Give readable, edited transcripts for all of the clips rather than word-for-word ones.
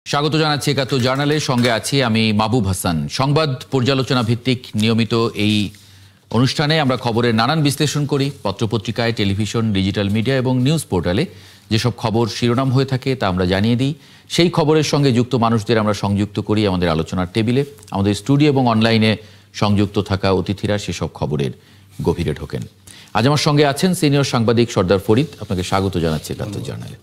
স্বাগত জানাচ্ছি একাত্তর জার্নালের সঙ্গে আছি আমি মাহবুব হাসান। সংবাদ পর্যালোচনা ভিত্তিক নিয়মিত এই অনুষ্ঠানে আমরা খবরের নানান বিশ্লেষণ করি। পত্রপত্রিকায়, টেলিভিশন, ডিজিটাল মিডিয়া এবং নিউজ পোর্টালে যেসব খবর শিরোনাম হয়ে থাকে তা আমরা জানিয়ে দিই। সেই খবরের সঙ্গে যুক্ত মানুষদের আমরা সংযুক্ত করি আমাদের আলোচনার টেবিলে। আমাদের স্টুডিও এবং অনলাইনে সংযুক্ত থাকা অতিথিরা সেসব খবরের গভীরে ঢোকেন। আজ আমার সঙ্গে আছেন সিনিয়র সাংবাদিক সর্দার ফরিদ। আপনাকে স্বাগত জানাচ্ছি একাত্তর জার্নালে।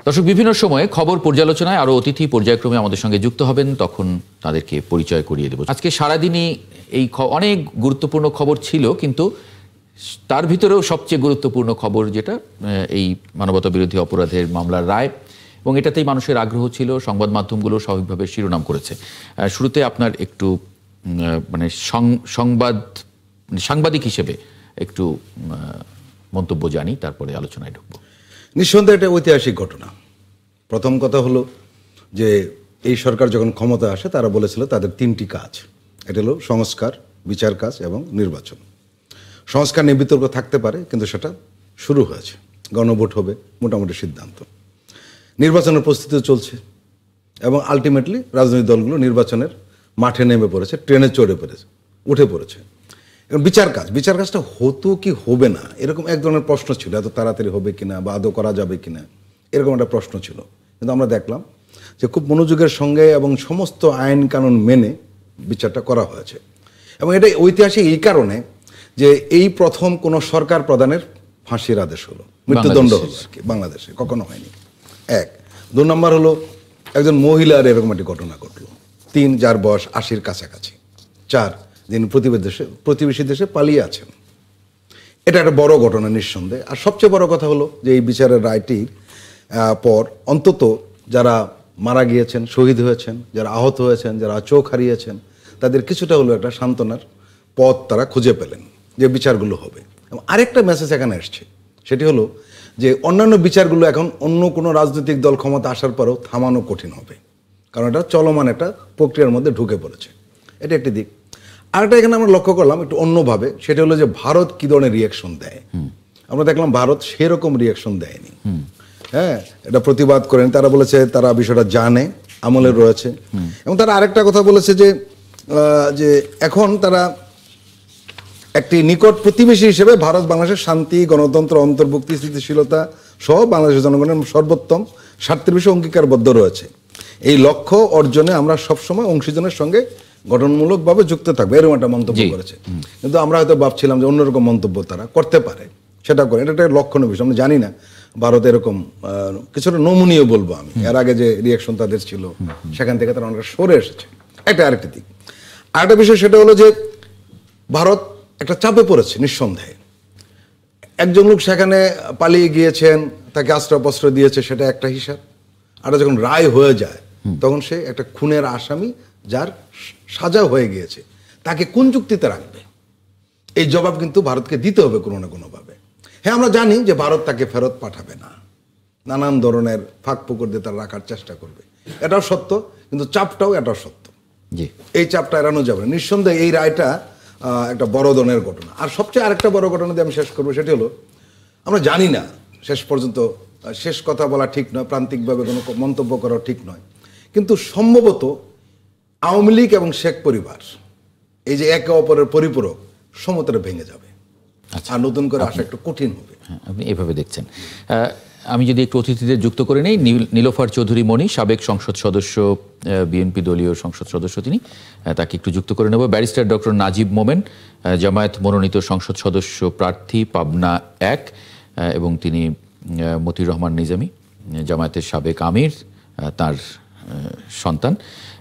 দর্শক, বিভিন্ন সময়ে খবর পর্যালোচনায় আরও অতিথি পর্যায়ক্রমে আমাদের সঙ্গে যুক্ত হবেন, তখন তাদেরকে পরিচয় করিয়ে দেব। আজকে সারাদিনই এই অনেক গুরুত্বপূর্ণ খবর ছিল, কিন্তু তার ভিতরেও সবচেয়ে গুরুত্বপূর্ণ খবর যেটা এই মানবতা বিরোধী অপরাধের মামলার রায়, এবং এটাতেই মানুষের আগ্রহ ছিল। সংবাদ মাধ্যমগুলো স্বাভাবিকভাবে শিরোনাম করেছে। শুরুতে আপনার একটু সাংবাদিক হিসেবে একটু মন্তব্য জানি, তারপরে আলোচনায় ঢুকবো। নিঃসন্দেহে এটা ঐতিহাসিক ঘটনা। প্রথম কথা হলো যে এই সরকার যখন ক্ষমতা আসে তারা বলেছিল তাদের তিনটি কাজ। এটা হলো সংস্কার, বিচার কাজ এবং নির্বাচন। সংস্কার নিয়ে বিতর্ক থাকতে পারে, কিন্তু সেটা শুরু হয়েছে। গণভোট হবে, মোটামুটি সিদ্ধান্ত। নির্বাচনের প্রস্তুতি চলছে এবং আলটিমেটলি রাজনৈতিক দলগুলো নির্বাচনের মাঠে নেমে পড়েছে, ট্রেনে উঠে পড়েছে। এবং বিচার কাজটা হতো কি হবে না, এরকম এক ধরনের প্রশ্ন ছিল। এত তাড়াতাড়ি হবে কিনা বা আদৌ করা যাবে কিনা, এরকম একটা প্রশ্ন ছিল। কিন্তু আমরা দেখলাম যে খুব মনোযোগের সঙ্গে এবং সমস্ত আইন কানুন মেনে বিচারটা করা হয়েছে। এবং এটা ঐতিহাসিক এই কারণে যে এই প্রথম কোনো সরকার প্রধানের ফাঁসির আদেশ হলো, মৃত্যুদণ্ড হলো আর কি, বাংলাদেশে কখনো হয়নি। এক। 2 নম্বর হলো একজন মহিলার এরকম একটি ঘটনা ঘটলো। 3, যার বয়স 80-র কাছাকাছি। 4, যিনি প্রতিবেশী দেশে পালিয়ে আছেন। এটা একটা বড় ঘটনা নিঃসন্দেহে। আর সবচেয়ে বড় কথা হলো যে এই বিচারের রায়টির পর অন্তত যারা মারা গিয়েছেন, শহীদ হয়েছেন, যারা আহত হয়েছেন, যারা চোখ হারিয়েছেন, তাদের কিছুটা হলো একটা সান্ত্বনার পথ তারা খুঁজে পেলেন যে বিচারগুলো হবে। এবং আরেকটা মেসেজ এখানে আসছে, সেটি হলো যে অন্যান্য বিচারগুলো এখন অন্য কোনো রাজনৈতিক দল ক্ষমতা আসার পরেও থামানো কঠিন হবে, কারণ এটা চলমান একটা প্রক্রিয়ার মধ্যে ঢুকে পড়েছে। এটা একটি দিক। আরেকটা এখানে আমরা লক্ষ্য করলাম একটু অন্যভাবে, সেটা হলো যে ভারত কী ধরনের রিয়াকশন দেয়। আমরা দেখলাম ভারত সেরকম রিয়াকশন দেয়নি। হ্যাঁ, এটা প্রতিবাদ করেন, তারা বলেছে তারা বিষয়টা জানে, আমলের রয়েছে। এবং তারা আরেকটা কথা বলেছে যে এখন তারা একটি নিকট প্রতিবেশী হিসেবে ভারত বাংলাদেশের শান্তি, গণতন্ত্র, অন্তর্ভুক্তি, স্থিতিশীলতা সহ বাংলাদেশের জনগণের সর্বোত্তম স্বার্থের বিষয়ে অঙ্গীকারবদ্ধ রয়েছে। এই লক্ষ্য অর্জনে আমরা সবসময় অংশীজনের সঙ্গে গঠনমূলকভাবে যুক্ত থাকবে, এরকম একটা মন্তব্য করেছে। কিন্তু আমরা হয়তো ভাবছিলাম যে অন্যরকম মন্তব্য তারা করতে পারে, সেটা করে। এটা একটা লক্ষণীয় বিষয়। আমরা জানি না ভারত এরকম কিছুটা নমনীয় বলবো আমি। এর আগে যে রিয়াকশন তাদের ছিল সেখান থেকে তারা অনেকটা সরে এসেছে। এটা আরেকটি দিক। আরেকটা বিষয় সেটা হলো যে ভারত একটা চাপে পড়েছে নিঃসন্দেহে। একজন লোক সেখানে পালিয়ে গিয়েছেন, তাকে আশ্রয়পস্ত্র দিয়েছে, সেটা একটা হিসাব। আর যখন রায় হয়ে যায় তখন সে একটা খুনের আসামি, যার সাজা হয়ে গিয়েছে, তাকে কোন যুক্তিতে রাখবে, এই জবাব কিন্তু ভারতকে দিতে হবে কোনো না কোনোভাবে। হ্যাঁ, আমরা জানি যে ভারত তাকে ফেরত পাঠাবে না, নানান ধরনের ফাঁক পুকুর দিয়ে তারা রাখার চেষ্টা করবে, এটাও সত্য। কিন্তু চাপটাও এটাও সত্য, এই চাপটা এড়ানো যাবে না। নিঃসন্দেহে এই রায়টা একটা বড় ধরনের ঘটনা। আর সবচেয়ে আরেকটা বড় ঘটনা দিয়ে আমি শেষ করবো, সেটি হলো আমরা জানি না, শেষ পর্যন্ত শেষ কথা বলা ঠিক নয়, প্রান্তিকভাবে কোনো মন্তব্য করা ঠিক নয়, কিন্তু সম্ভবত আওয়ামী লীগ এবং শেখ পরিবার এই যে একে অপরের পরিপূরক, সমতলে ভেঙে যাবে। আর নতুন করে আসা একটু কঠিন হবে। আপনি এভাবে দেখছেন। আমি যদি একটু অতিথিদের যুক্ত করে নেই, নীলোফার চৌধুরী মণি, সাবেক সংসদ সদস্য, বিএনপি দলীয় সংসদ সদস্য, তিনি, তাকে একটু যুক্ত করে নেব। ব্যারিস্টার ডক্টর নাজিব মোমেন, জামায়াত মনোনীত সংসদ সদস্য প্রার্থী, পাবনা 1, এবং তিনি মতিউর রহমান নিজামী, জামায়াতের সাবেক আমির, তার সন্তান।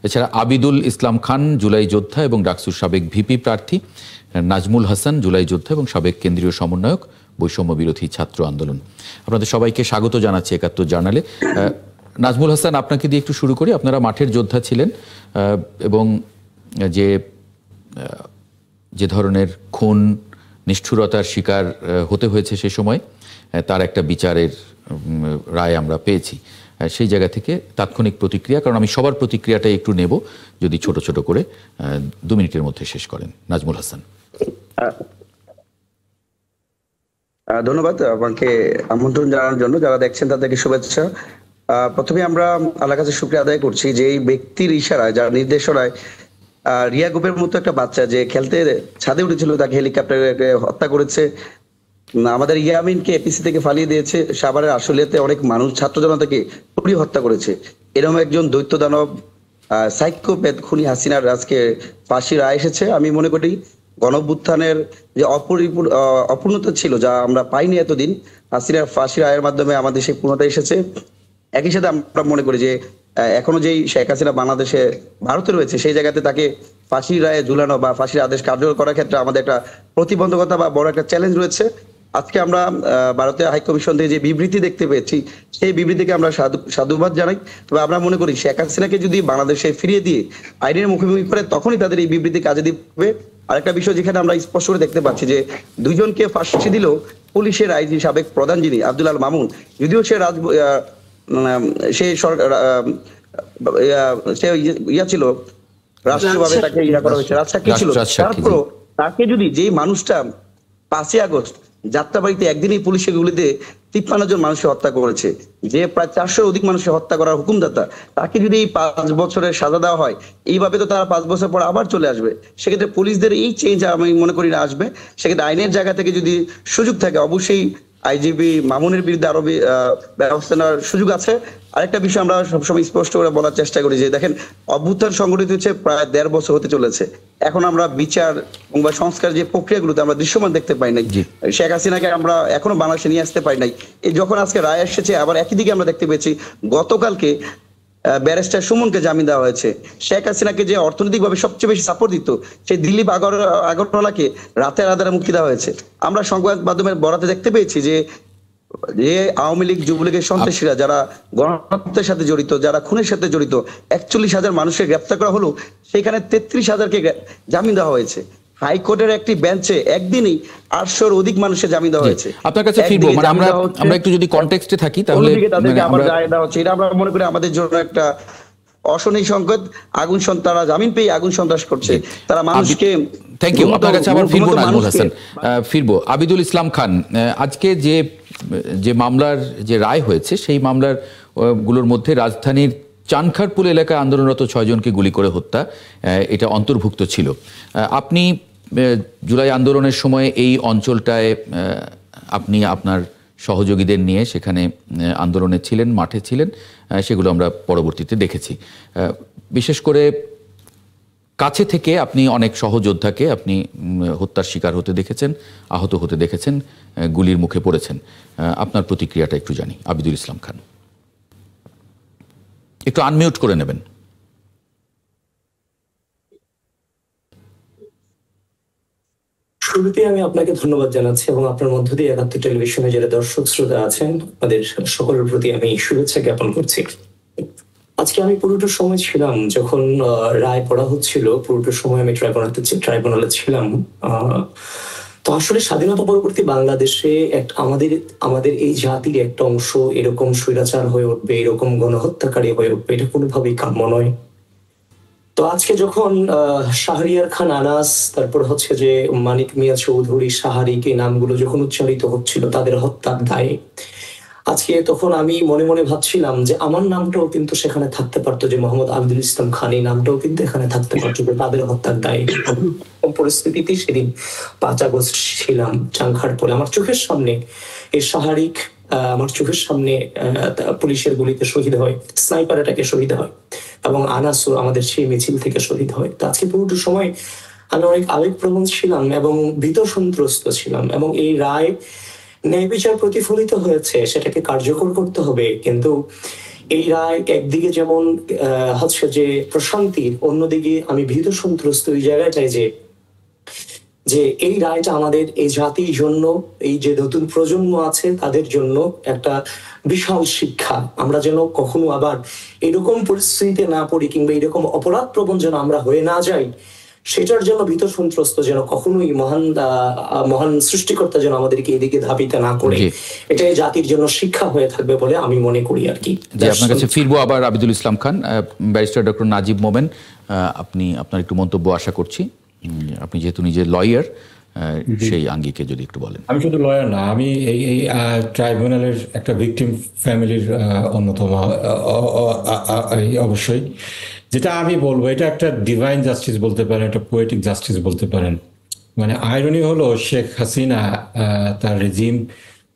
এছাড়া আবিদুল ইসলাম খান, জুলাই যোদ্ধা এবং ডাকসুর সাবেক ভিপি প্রার্থী। নাজমুল হাসান, জুলাই যোদ্ধা এবং সাবেক কেন্দ্রীয় সমন্বয়ক, বৈষম্য বিরোধী ছাত্র আন্দোলন। আপনাদের সবাইকে স্বাগত জানাচ্ছি একাত্তর জার্নালে। নাজমুল হাসান, আপনাকে দিয়ে একটু শুরু করি। আপনারা মাঠের যোদ্ধা ছিলেন এবং যে ধরনের খুন, নিষ্ঠুরতার শিকার হতে হয়েছে সে সময়, তার একটা বিচারের রায় আমরা পেয়েছি। সেই জায়গা থেকে তাৎক্ষণিক প্রতিক্রিয়া, কারণ আমি সবার প্রতিক্রিয়াটাই একটু নেব, যদি ছোট ছোট করে 2 মিনিটের মধ্যে শেষ করেন। নাজমুল হাসান। ধন্যবাদ আমাকে আমন্ত্রণ জানানোর জন্য। যারা দেখছেন তাদেরকে শুভেচ্ছা। প্রথমে আমরা আল্লাহর কাছে শুকরিয়া আদায় করছি যে এই ব্যক্তির ইশারায়, যার নির্দেশনায় রিয়া গ্রুপের মতো একটা বাচ্চা যে খেলতে ছাদে উঠেছিল তাকে হেলিকপ্টারে হত্যা করেছে। আমাদের ইয়ামিনকে এপিসি থেকে ফালিয়ে দিয়েছে। সাভারের আশুলিয়াতে অনেক মানুষ, ছাত্র জনতাকে পুড়ি হত্যা করেছে। এরকম একজন দৈত্য দানব সাইকোপ্যাথ খুনি হাসিনার আজকে ফাঁসি রায় এসেছে। আমি মনে করি গণঅভ্যুত্থানের যে অপূর্ণতা ছিল, যা আমরা পাইনি এতদিন, হাসিনার ফাঁসি রায়ের মাধ্যমে আমাদের সেই পূর্ণতা এসেছে। একই সাথে আমরা মনে করি যে এখনো যেই শেখ হাসিনা বাংলাদেশে ভারতে রয়েছে, সেই জায়গাতে তাকে ফাঁসির রায়ে ঝুলানো বা ফাঁসির আদেশ কার্যকর করার ক্ষেত্রে আমাদের একটা প্রতিবন্ধকতা বা বড় একটা চ্যালেঞ্জ রয়েছে। আজকে আমরা ভারতীয় হাইকমিশন থেকে যে বিবৃতি দেখতে পেয়েছি, সেই বিবৃতিকে আমরা সাধুবাদ জানাই। তবে আমরা মনে করি শেখ হাসিনাকে যদি বাংলাদেশে ফিরিয়ে দিয়ে আইনের মুখোমুখি করে, তখনই তাদের এই বিবৃতি কাজে দিবে। আরেকটা বিষয় যেখানে আমরা স্পষ্ট করে দেখতে পাচ্ছি যে দুইজনকে ফাঁসি দিলেও পুলিশের আইজি সাবেক প্রধান যিনি আব্দুল আল মামুন, যদিও সে ছিল রাষ্ট্রীয়ভাবে, তাকে করা হয়েছে, রাজসাক্ষী ছিল, তারপরও তাকে যদি যেই মানুষটা 5ই আগস্ট যাত্রাবাড়িতে একদিনই পুলিশের গুলিতে 53 জন মানুষকে হত্যা করেছে, যে প্রায় 400 অধিক মানুষকে হত্যা করার হুকুমদাতা, তাকে যদি এই 5 বছরের সাজা দেওয়া হয়, এইভাবে তো তারা 5 বছর পর আবার চলে আসবে। সেক্ষেত্রে পুলিশদের এই চেঞ্জ আমি মনে করি না আসবে। সেক্ষেত্রে আইনের জায়গা থেকে যদি সুযোগ থাকে, অবশ্যই আইজিপি মামুনের বিরুদ্ধে আরো ব্যবস্থা নেওয়ার সুযোগ আছে। আরেকটা বিষয় আমরা সবসময় স্পষ্ট করে বলার চেষ্টা করি যে দেখেন, অভ্যুত্থান সংগঠিত হচ্ছে প্রায় 1.5 বছর হতে চলেছে। এখন আমরা বিচার বা সংস্কার যে প্রক্রিয়াগুলোতে আমরা দৃশ্যমান দেখতে পাই নাই। শেখ হাসিনাকে আমরা এখনো বাংলাদেশে নিয়ে আসতে পারি নাই। এই যখন আজকে রায় এসেছে, আবার একই দিকে আমরা দেখতে পেয়েছি গতকালকে ব্যারিস্টার সুমনকে জামিন দেওয়া হয়েছে। শেখ হাসিনাকে যে অর্থনৈতিকভাবে সবচেয়ে বেশি সাপোর্ট দিত, সেই দিলীপ আগরতলাকে রাতের আধারে মুক্তি দেওয়া হয়েছে। আমরা সংবাদ মাধ্যমের বরাতে দেখতে পেয়েছি যে আওয়ামী লীগ, যুবলীগের সন্ত্রাসীরা যারা গণহত্যার সাথে জড়িত, যারা খুনের সাথে জড়িত, 41,000 মানুষকে গ্রেপ্তার করা হলো, সেখানে 33,000কে জামিন দেওয়া হয়েছে। হাইকোর্টের একটি বেঞ্চে একদিনই 800-র অধিক মানুষের জামিন দেওয়া হয়েছে। আপনার কাছে ফিরবো, মানে আমরা একটু যদি কনটেক্সটে থাকি তাহলে তাদেরকে আবার রায় দেওয়া হচ্ছে। এটা আমরা মনে করি আমাদের জন্য একটা অশনি সংকেত। আগুন তারা জামিন পেয়ে আগুন সন্ত্রাস করছে, তারা মানুষকে। Thank you. আপনার কাছে আবার ফিরবো নাজমুল হাসান, ফিরবো আবিদুল ইসলাম খান। আজকে যে মামলার যে রায় হয়েছে, সেই মামলার গুলোর মধ্যে রাজধানীর চানখারপুল এলাকায় আন্দোলনরত 6 জনকে গুলি করে হত্যা, এটা অন্তর্ভুক্ত ছিল। আপনি জুলাই আন্দোলনের সময় এই অঞ্চলটায় আপনি আপনার সহযোগীদের নিয়ে সেখানে আন্দোলনে ছিলেন, মাঠে ছিলেন, সেগুলো আমরা পরবর্তীতে দেখেছি। বিশেষ করে কাছে থেকে আপনি অনেক সহযোদ্ধাকে আপনি হত্যার শিকার হতে দেখেছেন, আহত হতে দেখেছেন, গুলির মুখে পড়েছেন। আপনার প্রতিক্রিয়াটা একটু জানি। আবিদুল ইসলাম খান, একটু আনমিউট করে নেবেন। শুরুতে আমি আপনাকে ধন্যবাদ জানাচ্ছি এবং আপনার মধ্য দিয়ে ৭১ টেলিভিশনে যারা দর্শক শ্রোতা আছেন তাদের সকলের প্রতি আমি শুভেচ্ছা জ্ঞাপন করছি। আজকে আমি পুরোটা সময় ছিলাম, যখন রায় পড়া হচ্ছিল, পুরোটা সময় আমি ট্রাইব্যুনালে ছিলাম। তো আসলে স্বাধীনতা পরবর্তী বাংলাদেশে আমাদের এই জাতির একটা অংশ এরকম স্বৈরাচার হয়ে উঠবে, এরকম গণহত্যাকারী হয়ে উঠবে, এটা কোনোভাবেই কাম্য নয়। তো আজকে যখন শাহরিয়ার খান আনাস, তারপর হচ্ছে যে মানিক মিয়া চৌধুরী, শাহরিক, এই নামগুলো যখন উচ্চারিত হচ্ছিল তাদের হত্যার দায়ে, আজকে তখন আমি মনে মনে ভাবছিলাম যে আমার নামটাও কিন্তু সেখানে থাকতে পারতো, যে মোহাম্মদ আবিদুল ইসলাম খান, এই নামটাও কিন্তু এখানে থাকতে পারতো তাদের হত্যার দায়ে। পরিস্থিতিতে সেদিন 5 আগস্ট ছিলাম চানখারপুলে। আমার চোখের সামনে এই শাহরিক, আমার চোখের সামনে পুলিশের গুলিতে শহীদ হয়, স্নাইপার অ্যাটাকে শহীদ হয়, এবং আনাসও আমাদের সেই মিছিল থেকে শহীদ হয়। তো আজকে পুরোটা সময় আমি অনেক আবেগপ্রবণ ছিলাম এবং ভীত সন্ত্রস্ত ছিলাম। এবং এই রায় ন্যায় বিচার প্রতিফলিত হয়েছে, সেটাকে কার্যকর করতে হবে। কিন্তু এই রায় একদিকে যেমন হচ্ছে যে প্রশান্তির, অন্যদিকে আমি ভীত সন্ত্রস্ত এই জায়গাটায় যে এই রায়টা আমাদের এই জাতির জন্য, এই যে নতুন প্রজন্ম আছে তাদের জন্য একটা বিশাল শিক্ষা। আমরা যেন কখনো আবার এরকম পরিস্থিতিতে না পড়ি, কিংবা এরকম অপরাধ প্রবণ যেন আমরা হয়ে না যাই, সেটার জন্য ভীত সন্ত্রস্ত যেন কখনোই মহান সৃষ্টিকর্তা যেন আমাদেরকে এদিকে ধাবিত না করে। এটাই জাতির জন্য শিক্ষা হয়ে থাকবে বলে আমি মনে করি আর কি। আপনার কাছে ফিরবো আবার আবিদুল ইসলাম খান। ব্যারিস্টার ডক্টর নাজিব মোমেন, আপনি আপনার একটু মন্তব্য আশা করছি। আপনি যেহেতু নিজে লয়ার, সেই আঙ্গিকে যদি একটু বলেন। আমি শুধু লয়ার না, আমি এই ট্রাইব্যুনালের একটা ভিকটিম ফ্যামিলির অন্যতম অবশ্যই। যেটা আমি বলবো, এটা একটা ডিভাইন জাস্টিস বলতে পারেন, একটা পোয়েটিক জাস্টিস বলতে পারেন। মানে আইরনি হলো শেখ হাসিনা তার রেজিম,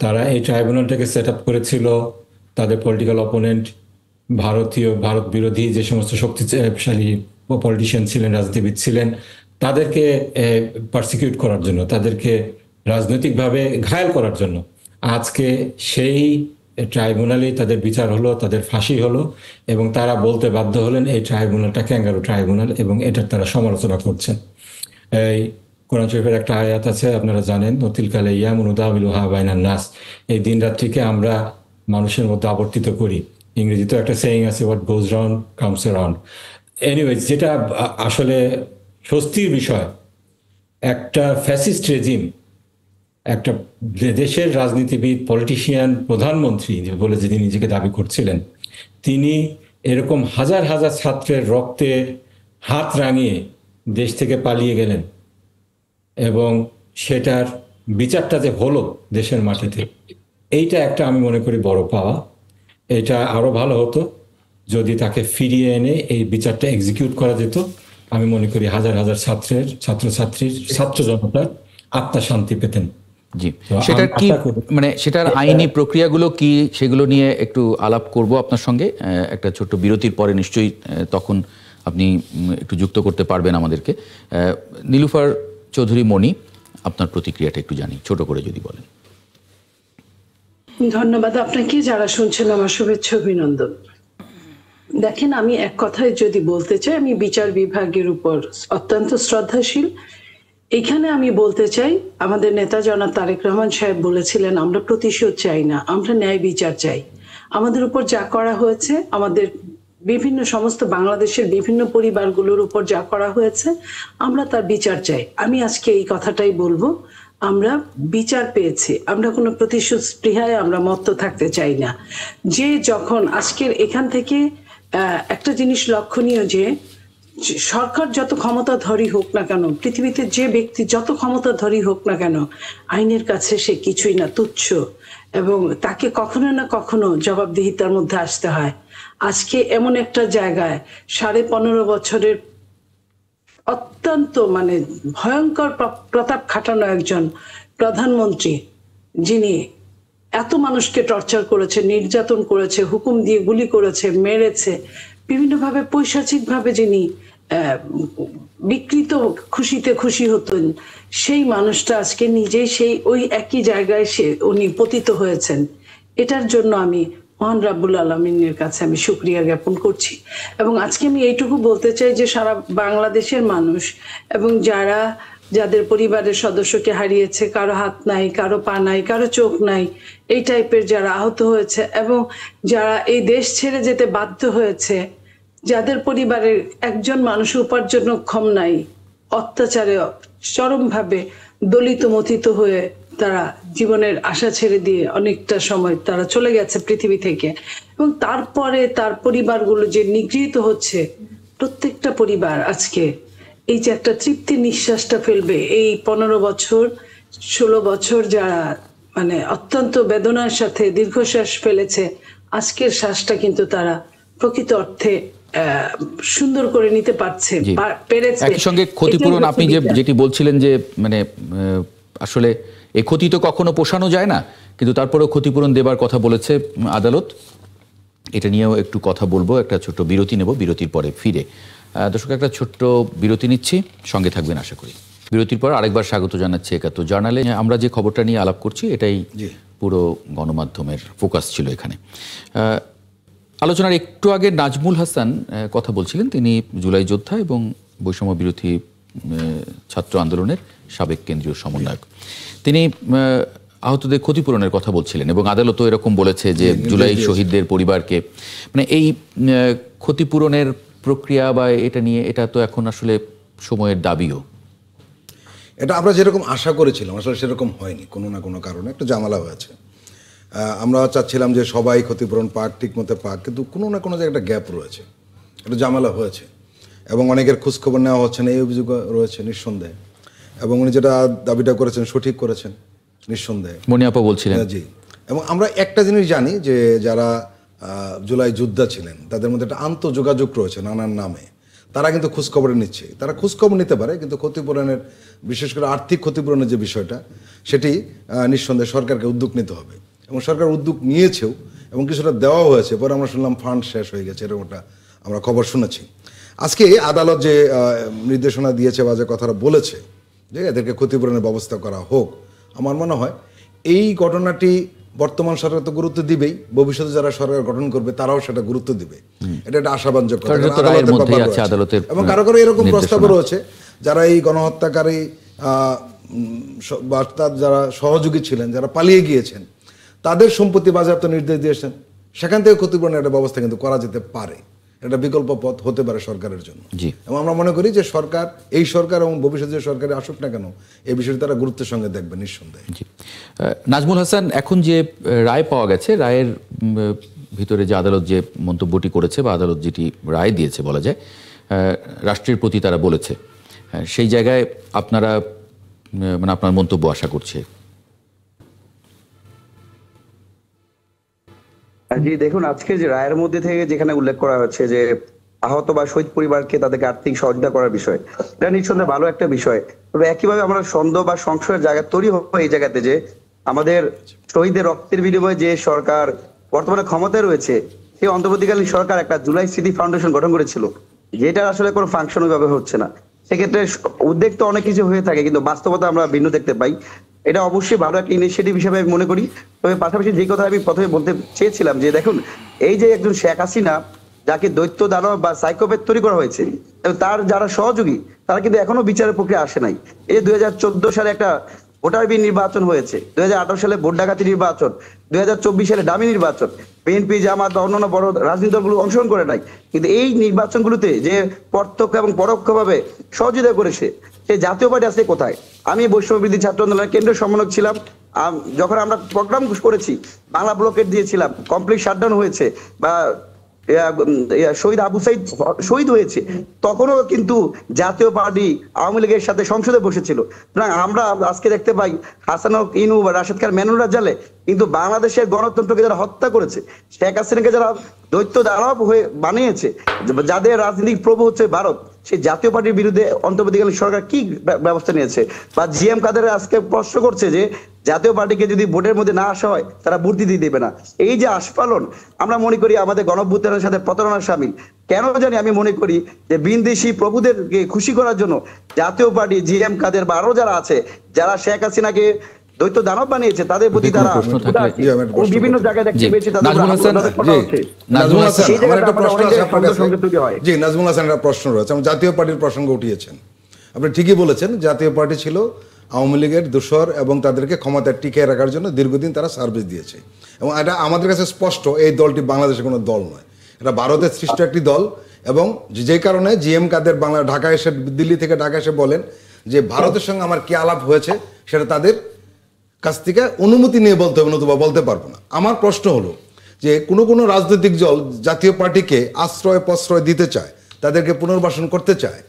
তারা এই ট্রাইব্যুনালটাকে সেট আপ করেছিল তাদের পলিটিক্যাল অপোনেন্ট, ভারত বিরোধী যে সমস্ত শক্তিশালী পলিটিশিয়ান ছিলেন, রাজনীতিবিদ ছিলেন, তাদেরকে পারসিকিউট করার জন্য, তাদেরকে রাজনৈতিকভাবে ঘায়েল করার জন্য। আজকে সেই ট্রাইব্যুনালেই তাদের বিচার হলো, তাদের ফাঁসি হলো, এবং তারা বলতে বাধ্য হলেন এই ট্রাইব্যুনালটা ক্যাঙ্গারু ট্রাইব্যুনাল, এবং এটার তারা সমালোচনা করছেন। এই কোরআন শরীফের একটা আয়াত আছে, আপনারা জানেন, নতিলকালে ইয়ামুনুদাবিলুহা বাইনান নাস, এই দিন রাত্রিকে আমরা মানুষের মধ্যে আবর্তিত করি। ইংরেজিতেও একটা সেইং আছে, what goes round comes around. Anyways, যেটা আসলে স্বস্তির বিষয়, একটা ফ্যাসিস্ট রেজিম, একটা দেশের রাজনীতিবিদ, পলিটিশিয়ান, প্রধানমন্ত্রী বলে যিনি নিজেকে দাবি করছিলেন, তিনি এরকম হাজার হাজার ছাত্রের রক্তে হাত রাঙিয়ে দেশ থেকে পালিয়ে গেলেন, এবং সেটার বিচারটা যে হলো দেশের মাটিতে, এইটা একটা আমি মনে করি বড় পাওয়া। এটা আরো ভালো হতো যদি তাকে ফিরিয়ে এনে এই বিচারটা এক্সিকিউট করা যেত। আমি মনে করি হাজার হাজার ছাত্রছাত্রীর ছাত্র জনতার আত্মা শান্তি পেতেন। জি, সেটার কি মানে সেটার আইনি প্রক্রিয়াগুলো কি, সেগুলো নিয়ে একটু আলাপ করব আপনার সঙ্গে একটা ছোট্ট বিরতির পরে। নিশ্চয়ই তখন আপনি একটু যুক্ত করতে পারবেন আমাদেরকে। নীলুফার চৌধুরী মণি, আপনার প্রতিক্রিয়াটা একটু জানি, ছোট করে যদি বলেন। ধন্যবাদ আপনাকে, যারা শুনছেন আমার শুভেচ্ছা অভিনন্দন। দেখেন, আমি এক কথায় যদি বলতে চাই, আমি বিচার বিভাগের উপর অত্যন্ত শ্রদ্ধাশীল। এখানে আমি বলতে চাই, আমাদের নেতা জনাব তারেক রহমান সাহেব বলেছিলেন, আমরা প্রতিশোধ চাই না, আমরা ন্যায় বিচার চাই। আমাদের উপর যা করা হয়েছে, আমাদের বিভিন্ন সমস্ত বাংলাদেশের বিভিন্ন পরিবারগুলোর উপর যা করা হয়েছে, আমরা তার বিচার চাই। আমি আজকে এই কথাটাই বলবো, আমরা বিচার পেয়েছি, আমরা কোনো প্রতিশোধ স্পৃহায় আমরা মত্ত থাকতে চাই না। যে যখন আজকের এখান থেকে একটা জিনিস লক্ষণীয়, যে সরকার যত ক্ষমতাধরই হোক না কেন, পৃথিবীতে যে ব্যক্তি যত ক্ষমতাধরই হোক না কেন, আইনের কাছে সে কিছুই না, তুচ্ছ, এবং তাকে কখনো না কখনো জবাবদিহিতার মধ্যে আসতে হয়। আজকে এমন একটা জায়গায় 15.5 বছরের অত্যন্ত মানে ভয়ঙ্কর প্রতাপ খাটানো একজন প্রধানমন্ত্রী, যিনি এত মানুষকে টর্চার করেছে, নির্যাতন করেছে, হুকুম দিয়ে গুলি করেছে, মেরেছে, বিভিন্নভাবে পৈশাচিকভাবে যিনি বিকৃত খুশিতে খুশি হতেন, সেই মানুষটা আজকে নিজেই সেই ওই একই জায়গায় উনি পতিত হয়েছেন। এটার জন্য আমি মহান রাব্বুল আলামিনের কাছে আমি শুকরিয়া জ্ঞাপন করছি। এবং আজকে আমি এইটুকু বলতে চাই যে সারা বাংলাদেশের মানুষ, এবং যাদের পরিবারের সদস্যকে হারিয়েছে, কারো হাত নাই, কারো পা নাই, কারো চোখ নাই, এই টাইপের যারা আহত হয়েছে, এবং যারা এই দেশ ছেড়ে যেতে বাধ্য হয়েছে, যাদের পরিবারের একজন মানুষ উপার্জনক্ষম নাই, অত্যাচারে চরমভাবে দলিত মথিত হয়ে তারা জীবনের আশা ছেড়ে দিয়ে অনেকটা সময় তারা চলে গেছে পৃথিবী থেকে, এবং তারপরে তার পরিবারগুলো যে নিগৃহীত হচ্ছে, প্রত্যেকটা পরিবার আজকে এই যে একটা তৃপ্তি নিঃশ্বাসটা ফেলবে, এই 15 বছর 16 বছর যারা মানে অত্যন্ত বেদনার সাথে দীর্ঘশ্বাস ফেলেছে, আজকের শ্বাসটা কিন্তু তারা প্রকৃত অর্থে সুন্দর করে নিতে পারছে, পেরেছে। একই সঙ্গে ক্ষতিপূরণ, আপনি যেটি বলছিলেন যে মানে আসলে এই ক্ষতি তো কখনো পোষানো যায় না, কিন্তু তারপরেও ক্ষতিপূরণ দেবার কথা বলেছে আদালত। এটা নিয়েও একটু কথা বলবো, একটা ছোট্ট বিরতি নেব, বিরতির পরে ফিরে। দর্শক, একটা ছোট্ট বিরতি নিচ্ছি, সঙ্গে থাকবেন আশা করি। বিরতির পর আরেকবার স্বাগত জানাচ্ছি একাত্তর জার্নালে। আমরা যে খবরটা নিয়ে আলাপ করছি, এটাই পুরো গণমাধ্যমের ফোকাস ছিল এখানে। আলোচনার একটু আগে নাজমুল হাসান কথা বলছিলেন, তিনি জুলাই যোদ্ধা এবং বৈষম্য বিরোধী ছাত্র আন্দোলনের সাবেক কেন্দ্রীয় সমন্বয়ক। তিনি আহতদের ক্ষতিপূরণের কথা বলছিলেন, এবং আদালতও এরকম বলেছে যে জুলাই শহীদদের পরিবারকে মানে এই ক্ষতিপূরণের প্রক্রিয়া বা এটা নিয়ে, এটা তো এখন আসলে সময়ের দাবিও। এটা আমরা যেরকম আশা করেছিলাম আসলে সেরকম হয়নি, কোনো না কোনো কারণে একটা ঝামেলা হয়েছে। আমরা চাচ্ছিলাম যে সবাই ক্ষতিপূরণ পাক, ঠিক মতো পাক, কিন্তু কোনো না কোনো জায়গায় একটা গ্যাপ রয়েছে, একটা ঝামেলা হয়েছে, এবং অনেকের খোঁজখবর নেওয়া হচ্ছে না, এই অভিযোগ রয়েছে নিঃসন্দেহে। এবং উনি যেটা দাবিটা করেছেন সঠিক করেছেন নিঃসন্দেহে। মনিয়াপা বলছিলেন জি, এবং আমরা একটা জিনিস জানি যে যারা জুলাই যোদ্ধা ছিলেন তাদের মধ্যে একটা আন্তঃযোগাযোগ রয়েছে নানান নামে, তারা কিন্তু খোঁজখবর নিচ্ছে। তারা খোঁজখবর নিতে পারে, কিন্তু ক্ষতিপূরণের, বিশেষ করে আর্থিক ক্ষতিপূরণের যে বিষয়টা, সেটি নিঃসন্দেহে সরকারকে উদ্যোগ নিতে হবে, এবং সরকার উদ্যোগ নিয়েছেও এবং কিছুটা দেওয়াও হয়েছে। পরে আমরা শুনলাম ফান্ড শেষ হয়ে গেছে, এরকমটা আমরা খবর শুনেছি। আজকে আদালত যে নির্দেশনা দিয়েছে বা যে কথাটা বলেছে যে এদেরকে ক্ষতিপূরণের ব্যবস্থা করা হোক, আমার মনে হয় এই ঘটনাটি বর্তমান সরকার তো গুরুত্ব দিবেই, ভবিষ্যতে যারা সরকার গঠন করবে তারাও সেটা গুরুত্ব দিবে। এটা একটা আশাবাঞ্জক কথা। এবং কারো কারো এরকম প্রস্তাব রয়েছে যারা এই গণহত্যাকারী বা তার যারা সহযোগী ছিলেন, যারা পালিয়ে গিয়েছেন, তাদের সম্পত্তি বাজেয়াপ্ত নির্দেশ দিয়েছেন। সেখান থেকে ক্ষতিপূরণের একটা ব্যবস্থা কিন্তু করা যেতে পারে, এটা বিকল্প পথ হতে পারে সরকারের জন্য। এবং আমরা মনে করি যে সরকার, এই সরকার এবং ভবিষ্যতে যে সরকারে আসুক না কেন, এই বিষয়টি তারা গুরুত্বের সঙ্গে দেখবে নিঃসন্দেহে। নাজমুল হাসান, এখন যে রায় পাওয়া গেছে, রায়ের ভিতরে যে আদালত যে মন্তব্যটি করেছে বা আদালত যেটি রায় দিয়েছে বলা যায়, রাষ্ট্রের প্রতি তারা বলেছে, সেই জায়গায় আপনারা মানে আপনার মন্তব্য আশা করছে। জি দেখুন, আজকে যে রায়ের মধ্যে থেকে যেখানে উল্লেখ করা হচ্ছে যে আহত বা শহীদ পরিবারকে তাদেরকে আর্থিক সহযোগিতা করার বিষয়, এটা নিঃসন্দেহে ভালো একটা বিষয়। তবে একইভাবে আমরা সন্দেহ বা সংশয়ের জায়গা তৈরি হবে এই জায়গাতে যে আমাদের শহীদের রক্তের বিনিময়ে যে সরকার বর্তমানে ক্ষমতায় রয়েছে, সেই অন্তর্বর্তীকালীন সরকার একটা জুলাই স্মৃতি ফাউন্ডেশন গঠন করেছিল, যেটা আসলে কোনো ফাংশন ওইভাবে হচ্ছে না। সেক্ষেত্রে উদ্যোগ তো অনেক কিছু হয়ে থাকে, কিন্তু বাস্তবতা আমরা ভিন্ন দেখতে পাই। এটা অবশ্যই ভালো একটা ইনিশিয়েটিভ হিসেবে আমি মনে করি। তবে পাশাপাশি যে কথা আমি প্রথমে বলতে চেয়েছিলাম যে দেখুন, এই যে একজন শেখ হাসিনা যাকে দৈত্য দানব বা সাইকোপ্যাথ তৈরি করা হয়েছে, তার যারা সহযোগী তারা কিন্তু এখনো বিচারের প্রক্রিয়া আসে নাই। এই 2014 সালে একটা ভোটার বিল নির্বাচন হয়েছে, 2018 সালে ভোট ডাকাতি নির্বাচন, 2024 সালে ডামি নির্বাচন, বিএনপি, জামাত বা অন্যান্য বড় রাজনৈতিক দলগুলো অংশগ্রহণ করে নাই। কিন্তু এই নির্বাচনগুলোতে যে প্রত্যক্ষ এবং পরোক্ষভাবে সহযোগিতা করেছে, সেই জাতীয় পার্টি আছে কোথায়? আমি বৈষম্য বিরোধী ছাত্র আন্দোলনের কেন্দ্রীয় সমন্বয়ক ছিলাম। যখন আমরা প্রোগ্রাম করেছি, বাংলা ব্লকেট দিয়েছিলাম, কমপ্লিট শাটডাউন হয়েছে বা শহীদ আবু সাইদ শহীদ হয়েছে, তখনও কিন্তু জাতীয় পার্টি আওয়ামী লীগের সাথে সংসদে বসেছিল। আমরা আজকে দেখতে পাই হাসান ইনু বা রাশেদ খান মেনুরা জালে কিন্তু বাংলাদেশের গণতন্ত্রকে যারা হত্যা করেছে, শেখ হাসিনাকে যারা দৈত্য দানব হয়ে বানিয়েছে, যাদের রাজনৈতিক প্রভু হচ্ছে ভারত, সেই জাতীয় পার্টির বিরুদ্ধে অন্তর্বর্তীকালীন সরকার কি ব্যবস্থা নিয়েছে? বা জিএম কাদের আজকে প্রশ্ন করছে যে জাতীয় পার্টিকে যদি ভোটের মধ্যে না আসা হয় তারা ভোট দিতে দেবে না। এই যে আস্ফালন, আমরা মনে করি আমাদের গণভ্যুত্থানের সাথে প্রতারণার সামিল। কেন জানি আমি মনে করি যে বিদেশি প্রভুদেরকে খুশি করার জন্য জাতীয় পার্টি, জিএম কাদের বা আরো যারা আছে, যারা শেখ হাসিনাকে দৈত্য দানব বানিয়েছে, তাদের প্রতি তারা বিভিন্ন জায়গায় দেখতে পেয়েছে। নাজমুল হাসান, একটা প্রশ্ন রয়েছে, জাতীয় পার্টির প্রসঙ্গ উঠিয়েছেন, আপনি ঠিকই বলেছেন। জাতীয় পার্টি ছিল আওয়ামী লীগের দোসর এবং তাদেরকে ক্ষমতায় টিকিয়ে রাখার জন্য দীর্ঘদিন তারা সার্ভিস দিয়েছে, এবং এটা আমাদের কাছে স্পষ্ট এই দলটি বাংলাদেশের কোনো দল নয়, এটা ভারতের সৃষ্ট একটি দল। এবং যে কারণে জিএম কাদের ঢাকা এসে, দিল্লি থেকে ঢাকা এসে বলেন যে ভারতের সঙ্গে আমার কি আলাপ হয়েছে সেটা তাদের কাছ থেকে অনুমতি নিয়ে বলতে হবে, নতুবা বলতে পারবো না। আমার প্রশ্ন হলো যে কোনো রাজনৈতিক দল জাতীয় পার্টিকে আশ্রয় প্রশ্রয় দিতে চায়, তাদেরকে পুনর্বাসন করতে চায়,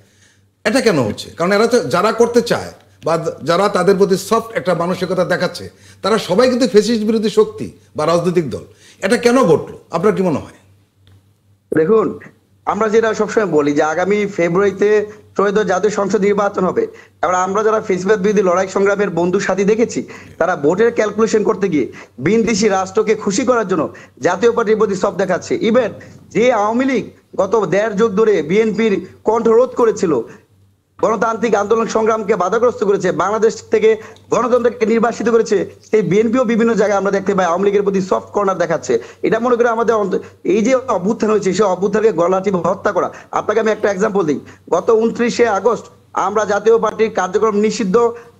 এটা কেন হচ্ছে? কারণ এরা তো যারা করতে চায় বা যারা তাদের প্রতি সফট একটা মানসিকতা দেখাচ্ছে, তারা সবাই কিন্তু ফ্যাসিস্ট বিরোধী শক্তি বা রাজনৈতিক দল। এটা কেন ঘটলো আপনার কি মনে হয়? দেখুন, আমরা যেটা সবসময় বলি যে আগামী ফেব্রুয়ারিতে ত্রয়োদশ জাতীয় সংসদ নির্বাচন হবে। এবার আমরা যারা ফেসিবাদ বিরোধী লড়াই সংগ্রামের বন্ধু সাথী দেখেছি, তারা ভোটের ক্যালকুলেশন করতে গিয়ে বিদেশি রাষ্ট্রকে খুশি করার জন্য জাতীয় পার্টির প্রতি সব দেখাচ্ছে। ইভেন যে আওয়ামী লীগ গত 1.5 যুগ ধরে বিএনপির কণ্ঠরোধ করেছিল, গণতান্ত্রিক আন্দোলন সংগ্রামকে বাধাগ্রস্ত করেছে, বাংলাদেশ থেকে গণতন্ত্রকে নির্বাসিত করেছে, সেই বিএনপিও বিভিন্ন জায়গায় আমরা দেখতে পাই আওয়ামী লীগের প্রতি সফট কর্নার দেখাচ্ছে। এটা মনে করে আমাদের এই যে অভ্যুত্থান হয়েছে, সেই অভ্যুত্থানকে গলা টিপে হত্যা করা। আপনাকে আমি একটা এক্সাম্পল দিই। গত 29শে আগস্ট আমরা জাতীয় পার্টির কার্যক্রম নিষিদ্ধ,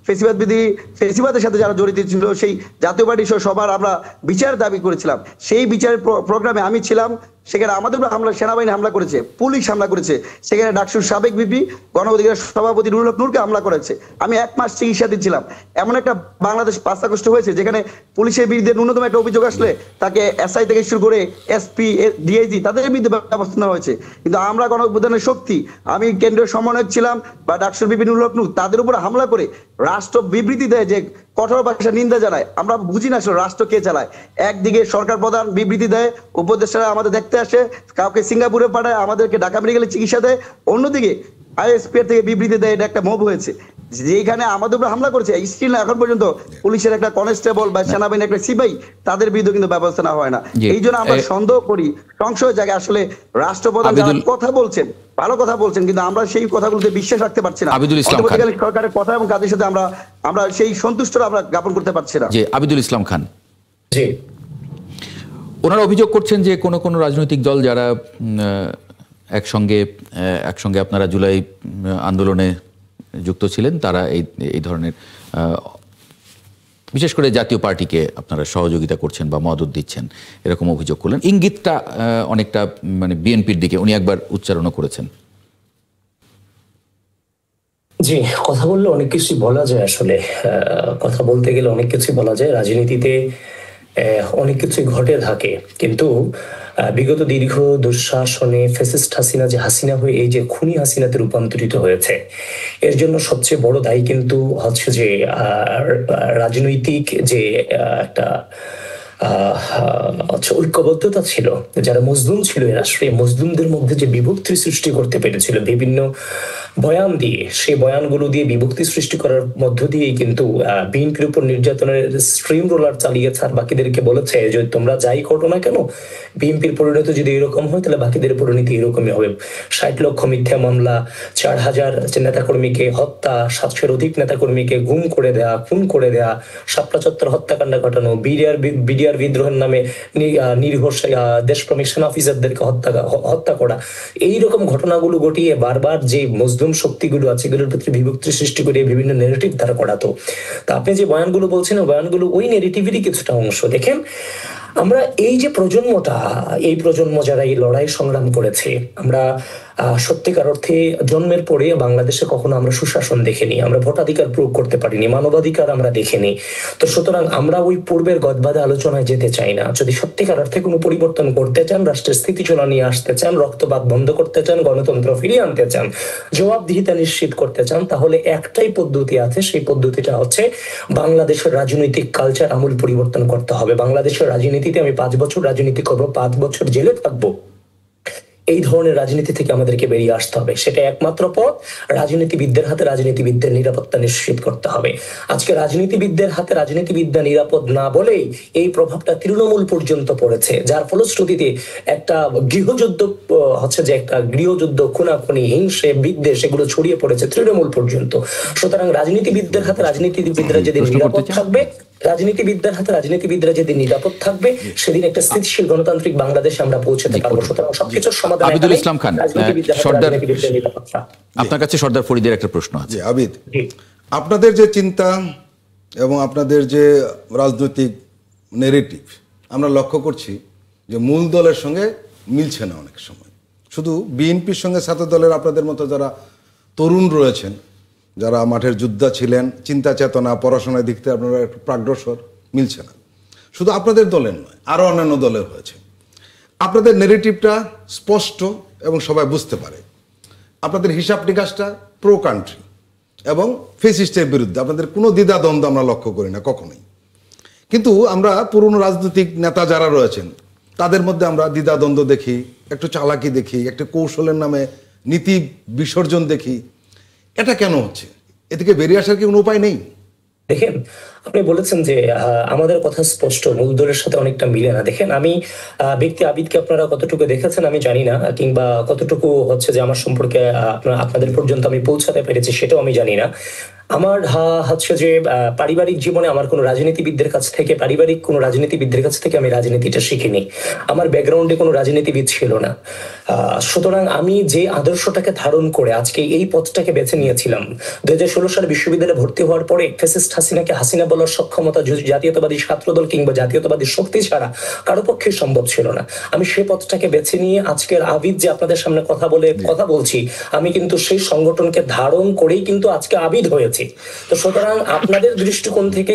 ফেসিবাদ বিধি, ফেসিবাদের সাথে যারা জড়িত ছিল, সেই জাতীয় পার্টি সবার আমরা বিচার দাবি করেছিলাম। সেই বিচারের প্রোগ্রামে আমি ছিলাম, সেখানে আমাদের উপর হামলা, সেনাবাহিনী হামলা করেছে, পুলিশ হামলা করেছে, সেখানে ডাকসুর সাবেক ভিপি গণ অধিকার সভাপতি নুরুল হক নূরকে হামলা করেছে। আমি 1 মাস চিকিৎসা দিচ্ছিলাম। এমন একটা বাংলাদেশ 5 আগস্ট হয়েছে যেখানে পুলিশের বিরুদ্ধে ন্যূনতম একটা অভিযোগ আসলে তাকে এসআই থেকে শুরু করে এসপি, ডিআইজি তাদের বিরুদ্ধে ব্যবস্থা নেওয়া হয়েছে। কিন্তু আমরা গণ অভ্যুত্থানের শক্তি, আমি কেন্দ্রীয় সমন্বয়ক ছিলাম বা ডাকসুর ভিপি নুরুল হক নূর, তাদের উপর হামলা করে রাষ্ট্র বিবৃতি দেয় যে কঠোর ভাষা নিন্দা জানায়। আমরা বুঝি না আসলে রাষ্ট্র কে চালায়। একদিকে সরকার প্রধান বিবৃতি দেয়, উপদেষ্টারা আমাদের দেখতে আসে, কাউকে সিঙ্গাপুরে পাঠায়, আমাদেরকে ঢাকা মেডিকেলে চিকিৎসা দেয়, অন্যদিকে আইএসপিআর থেকে বিবৃতি দেয়। এটা একটা মুভ হয়েছে যেখানে আমাদের উপর হামলা করেছে। স্টিল এখন পর্যন্ত পুলিশের একটা কনস্টেবল বা সেনাবাহিনীর একটা সিপাহী তাদের বিরুদ্ধে কিন্তু ব্যবস্থা নেওয়া হয় না। এই জন্য আমরা সন্দেহ করি সংশয়ের জায়গায় আসলে রাষ্ট্রপ্রধান যারা কথা বলছেন, ভালো কথা বলছেন, কিন্তু আমরা সেই কথাগুলোতে বিশ্বাস রাখতে পারছি না। অন্তর্বর্তীকালীন সরকারের কথা এবং কাজের সাথে আমরা সেই সন্তুষ্টতা আমরা জ্ঞাপন করতে পারছি না। জি, আবিদুল ইসলাম খান, জি, ওনারা অভিযোগ করছেন যে কোন রাজনৈতিক দল যারা একসঙ্গে আপনারা জুলাই আন্দোলনে যুক্ত ছিলেন, তারা এই ধরনের বিশেষ করে জাতীয় পার্টিকে আপনারা সহযোগিতা করছেন বা মদত দিচ্ছেন, এরকম অভিযোগ করলেন। ইঙ্গিতটা অনেকটা মানে বিএনপির দিকে উনি একবার উচ্চারণও করেছেন। জি, কথা বললে অনেক কিছুই বলা যায়। আসলে কথা বলতে গেলে অনেক কিছুই বলা যায়। রাজনীতিতে অনেক কিছুই ঘটে থাকে, কিন্তু বিগত দীর্ঘ দুঃশাসনে ফ্যাসিস্ট হাসিনা যে হাসিনা হয়ে এই যে খুনি হাসিনাতে রূপান্তরিত হয়েছে, এর জন্য সবচেয়ে বড় দায়ী কিন্তু হচ্ছে যে রাজনৈতিক যে একটা ঐক্যবদ্ধতা ছিল, যারা মজলুম ছিল এই রাষ্ট্রে, মজলুমদের মধ্যে যে বিভক্তি সৃষ্টি করতে পেরেছিল বিভিন্ন বয়ান দিয়ে, সেই বয়ানগুলো দিয়ে বিভক্তি সৃষ্টি করার মধ্য দিয়েই কিন্তু বিএনপির উপর নির্যাতনের স্ট্রিম রোলার চালিয়েছে আর বাকিদেরকে বলেছে যে তোমরা যাই করো না কেন, বিএনপির পরিণতি যদি এরকম হয় তাহলে বাকিদের পরিণতি এরকমই হবে। 60 লক্ষ মিথ্যা মামলা, 4000 নেতাকর্মীকে হত্যা, 700-এর অধিক নেতাকর্মীকে গুম করে দেয়া, খুন করে দেয়া, শাপলা চত্বর হত্যাকাণ্ড ঘটানো, বিডিআর বিদ্রোহের নামে নিরীহ দেশপ্রেমিক সেনা অফিসারদেরকে হত্যা করা, এইরকম ঘটনাগুলো ঘটিয়ে বারবার যে মজলুম শক্তিগুলো আছে এগুলোর ভিতরে বিভক্তি সৃষ্টি করে বিভিন্ন নেগেটিভ দ্বারা করাতো। তা আপনি যে বয়ানগুলো বলছেন, বয়ানগুলো ওই নেগেটিভেরই কিছুটা অংশ। দেখেন, আমরা এই যে প্রজন্মটা, এই প্রজন্ম যারা এই লড়াই সংগ্রাম করেছে, আমরা সত্যিকার অর্থে জন্মের পরে বাংলাদেশে কখনো আমরা সুশাসন দেখিনি, আমরা ভোটাধিকার প্রয়োগ করতে পারিনি, মানবাধিকার আমরা দেখিনি। তো সুতরাং আমরা ওই পূর্বের গদবাদে আলোচনায় যেতে চাই না। যদি সত্যিকার অর্থে কোনো পরিবর্তন করতে চান, রাষ্ট্রের স্থিতিশীলতা নিয়ে আসতে চান, রক্তপাত বন্ধ করতে চান, গণতন্ত্র ফিরিয়ে আনতে চান, জবাবদিহিতা নিশ্চিত করতে চান, তাহলে একটাই পদ্ধতি আছে। সেই পদ্ধতিটা হচ্ছে বাংলাদেশের রাজনৈতিক কালচার আমূল পরিবর্তন করতে হবে। বাংলাদেশের রাজনীতিতে আমি 5 বছর রাজনীতি করবো, 5 বছর জেলে থাকবো, এই ধরনের রাজনীতি থেকে আমাদেরকে বেরিয়ে আসতে হবে। সেটা একমাত্র পথ। রাজনীতিবিদদের হাতে রাজনীতিবিদদের নিরাপত্তা নিশ্চিত করতে হবে। আজকে রাজনীতিবিদদের হাতে রাজনীতিবিদ্যা নিরাপদ না বলেই এই প্রভাবটা তৃণমূল পর্যন্ত পড়েছে, যার ফলশ্রুতিতে একটা গৃহযুদ্ধ হচ্ছে যে একটা গৃহযুদ্ধ, খুনাখুনি, হিংসে, বিদ্বেষ এগুলো ছড়িয়ে পড়েছে তৃণমূল পর্যন্ত। সুতরাং রাজনীতিবিদদের হাতে রাজনীতিবিদরা যেদিন নিরাপদ থাকবে, রাজনীতিবিদদের হাতে রাজনীতিবিদরা যেদিন নিরাপদ থাকবে, সেদিন একটা স্থিতিশীল গণতান্ত্রিক বাংলাদেশে আমরা পৌঁছাতে পারবো। সুতরাং সবকিছুর সমাধান আবিদুল ইসলাম খান, আপনার কাছে সর্দার ফরিদের একটা প্রশ্ন আছে। আবিদ, আপনাদের যে চিন্তা এবং আপনাদের যে রাজনৈতিক নেরেটিভ আমরা লক্ষ্য করছি যে মূল দলের সঙ্গে মিলছে না অনেক সময়। শুধু বিএনপির সঙ্গে ছাত্র দলের আপনাদের মতো যারা তরুণ রয়েছেন, যারা মাঠের যোদ্ধা ছিলেন, চিন্তা চেতনা পড়াশোনার দিক থেকে আপনারা একটু প্রাগ্রসর, মিলছে না। শুধু আপনাদের দলের নয়, আরও অন্যান্য দলের হয়েছে। আপনাদের নেগেটিভটা স্পষ্ট এবং সবাই বুঝতে পারে। আপনাদের হিসাব নিকাশটা প্রো কান্ট্রি এবং ফেসিস্টের বিরুদ্ধে, আপনাদের কোনো দ্বিধাদ্বন্দ্ব আমরা লক্ষ্য করি না কখনোই। কিন্তু আমরা পুরনো রাজনৈতিক নেতা যারা রয়েছেন তাদের মধ্যে আমরা দ্বিধাদ্বন্দ্ব দেখি, একটু চালাকি দেখি, একটু কৌশলের নামে নীতি বিসর্জন দেখি। এটা কেন হচ্ছে? এ থেকে বেরিয়ে আসার কি কোনো উপায় নেই? দেখেন, আপনি বলেছেন যে আমাদের কথা স্পষ্ট, মূল দলের সাথে অনেকটা মিলে না। দেখেন, আমি ব্যক্তি আবিদকে আপনারা কতটুকু দেখেছেন আমি জানি না, কিংবা কতটুকু হচ্ছে যে আমার সম্পর্কে আপনাদের পর্যন্ত আমি পৌঁছাতে পেরেছি সেটাও আমি জানি না। আমার হচ্ছে যে পারিবারিক জীবনে আমার কোনো রাজনীতিবিদদের কাছ থেকে, পারিবারিক কোনো রাজনীতিবিদদের কাছ থেকে আমি রাজনীতিটা শিখিনি। আমার ব্যাকগ্রাউন্ডে কোনো রাজনীতিবিদ ছিল না। সুতরাং আমি যে আদর্শটাকে ধারণ করে আজকে এই পথটাকে বেছে নিয়েছিলাম, 2016 সালে বিশ্ববিদ্যালয়ে ভর্তি হওয়ার পরে ফ্যাসিস্ট হাসিনাকে হাসিনা বলার সক্ষমতা জাতীয়তাবাদী ছাত্রদল কিংবা জাতীয়তাবাদী শক্তি ছাড়া কারো পক্ষে সম্ভব ছিল না। আমি সেই পথটাকে বেছে নিয়ে আজকের আবিদ যে আপনাদের সামনে কথা বলছি, আমি কিন্তু সেই সংগঠনকে ধারণ করেই কিন্তু আজকে আবিদ হয়েছি। তো সুতরাং আপনাদের দৃষ্টিকোণ থেকে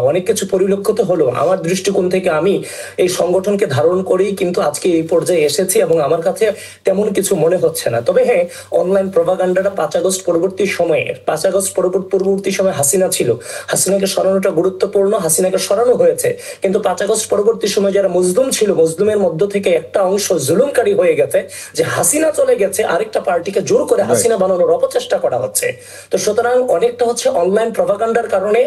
অনেক কিছু পরিলক্ষিত হলো, আমার দৃষ্টিকোণ থেকে আমি এই সংগঠনকে ধারণ করেই কিন্তু আজকে এই পর্যায়ে এসেছি এবং আমার কাছে তেমন কিছু মনে হচ্ছে না। তবে হ্যাঁ, অনলাইন প্রোপাগান্ডাটা 5 আগস্ট পরবর্তী সময়ে হাসিনা ছিল, হাসিনাকে সরানোটা গুরুত্বপূর্ণ, হাসিনাকে সরানো হয়েছে, কিন্তু 5 আগস্ট পরবর্তী সময় যারা মজলুম ছিল, মজলুমের মধ্য থেকে একটা অংশ জুলুমকারী হয়ে গেছে যে হাসিনা চলে গেছে, আরেকটা পার্টিকে জোর করে হাসিনা বানানোর অপচেষ্টা করা হচ্ছে। তো সুতরাং অনেকটা হচ্ছে অনলাইন প্রোপাগান্ডার কারণে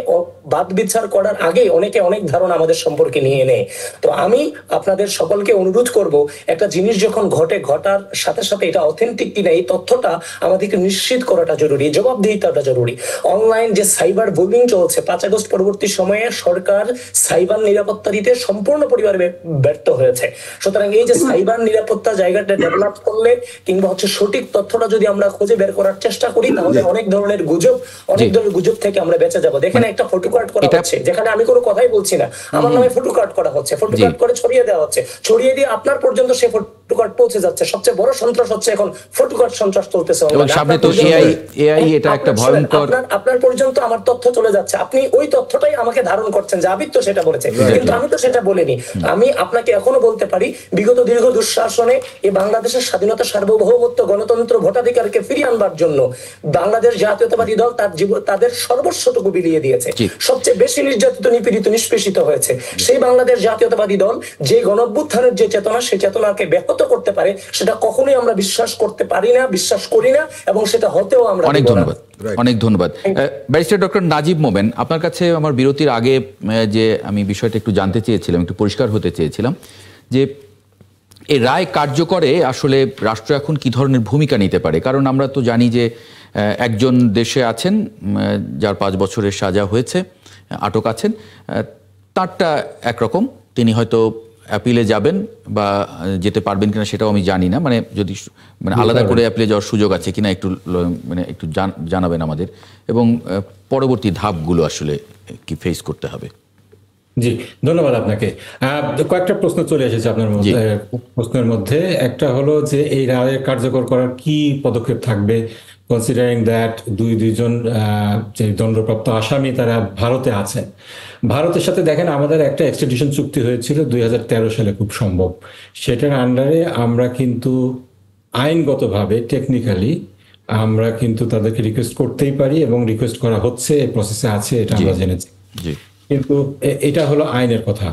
বাদ বিচার করার আগে অনেকে অনেক ধারণা আমাদের সম্পর্কে নিয়ে নেয়। তো আমি আপনাদের সকলকে অনুরোধ করব, একটা জিনিস যখন ঘটার সাথে সাথে এটা অথেন্টিক কিনা এই তথ্যটা আমাদেরকে নিশ্চিত করাটা জরুরি, জবাবদিহিতাটা জরুরি। অনলাইন যে সাইবার বুলিং চলছে, 5 আগস্ট পরবর্তী সময়ে সরকার সাইবার নিরাপত্তা দিতে সম্পূর্ণ পরিবার ব্যর্থ হয়েছে। সুতরাং এই যে সাইবার নিরাপত্তা জায়গাটা ডেভেলপ করলে কিংবা হচ্ছে সঠিক তথ্যটা যদি আমরা খুঁজে বের করার চেষ্টা করি, তাহলে অনেক ধরনের গুজব থেকে আমরা বেঁচে যাবো। দেখেন একটা ফটো কার্ড করা হচ্ছে, যেখানে আমি কোনো কথাই বলছি না, আমার নামে ফটো কার্ড করা হচ্ছে, ফটো কার্ড করে ছড়িয়ে দেওয়া হচ্ছে, ছড়িয়ে দিয়ে আপনার পর্যন্ত সেই ফটো কার্ড পৌঁছে যাচ্ছে। সবচেয়ে বড় সন্ত্রাস হচ্ছে এখন ফটো কার্ড সন্ত্রাস চলতেছে। সামনে তো এআই এটা একটা ভয়ঙ্কর, আপনার পর্যন্ত আমার তথ্য চলে যাচ্ছে, আপনি ওই তথ্যটাই আমাকে ধারণ করছেন যে আবিদ তো সেটা বলেছে, কিন্তু আমি তো সেটা বলিনি। আমি আপনাকে এখনো বলতে পারি, বিগত দীর্ঘ দুঃশাসনে এই বাংলাদেশের স্বাধীনতা, সার্বভৌমত্ব, গণতন্ত্র, ভোটাধিকারকে ফিরিয়ে আনবার জন্য বাংলাদেশ জাতীয়তাবাদী দল তাদের সর্বস্বটুকু বিলিয়ে দিয়েছে। সবচেয়ে বেশি নির্যাতিত, নিপীড়িত, নিষ্পেষিত হয়েছে সেই বাংলাদেশ জাতীয়তাবাদী দল যে গণঅভ্যুত্থানের যে চেতনা, সেই চেতনাকে ব্যাহত করতে পারে, সেটা কখনোই আমরা বিশ্বাস করতে পারি না, বিশ্বাস করি না, এবং সেটা হতেও আমরা। অনেক ধন্যবাদ ব্যারিস্টার ডক্টর নাজিব মোমেন। আপনার কাছে আমার বিরতির আগে যে আমি বিষয়টা একটু জানতে চেয়েছিলাম, একটু পরিষ্কার হতে চেয়েছিলাম যে এই রায় কার্যকরে আসলে রাষ্ট্র এখন কি ধরনের ভূমিকা নিতে পারে। কারণ আমরা তো জানি যে একজন দেশে আছেন যার 5 বছরের সাজা হয়েছে, আটক আছেন, তারটা একরকম, তিনি হয়তো অ্যাপিলে যাবেন বা যেতে পারবেন কিনা সেটাও আমি জানি না, মানে যদি আলাদা করে অ্যাপিলে যাওয়ার সুযোগ আছে কিনা একটু জানাবেন আমাদের, এবং পরবর্তী ধাপগুলো আসলে কি ফেস করতে হবে। জি, ধন্যবাদ আপনাকে। কয়েকটা প্রশ্ন চলে এসেছে আপনার প্রশ্নের মধ্যে। একটা হলো যে এই রায় কার্যকর করার কি পদক্ষেপ থাকবে, কনসিডারিং দ্যাট দুইজন যে দণ্ডপ্রাপ্ত আসামি তারা ভারতে আছেন। ভারতের সাথে দেখেন আমাদের একটা এক্সট্রাডিশন চুক্তি হয়েছিল 2013 সালে, খুব সম্ভব। সেটার আন্ডারে আমরা কিন্তু আইনগতভাবে, টেকনিক্যালি আমরা কিন্তু তাদেরকে রিকোয়েস্ট করতেই পারি, এবং রিকোয়েস্ট করা হচ্ছে, এই প্রসেসে আছে, এটা আমরা জেনেছি। কিন্তু এটা হলো আইনের কথা।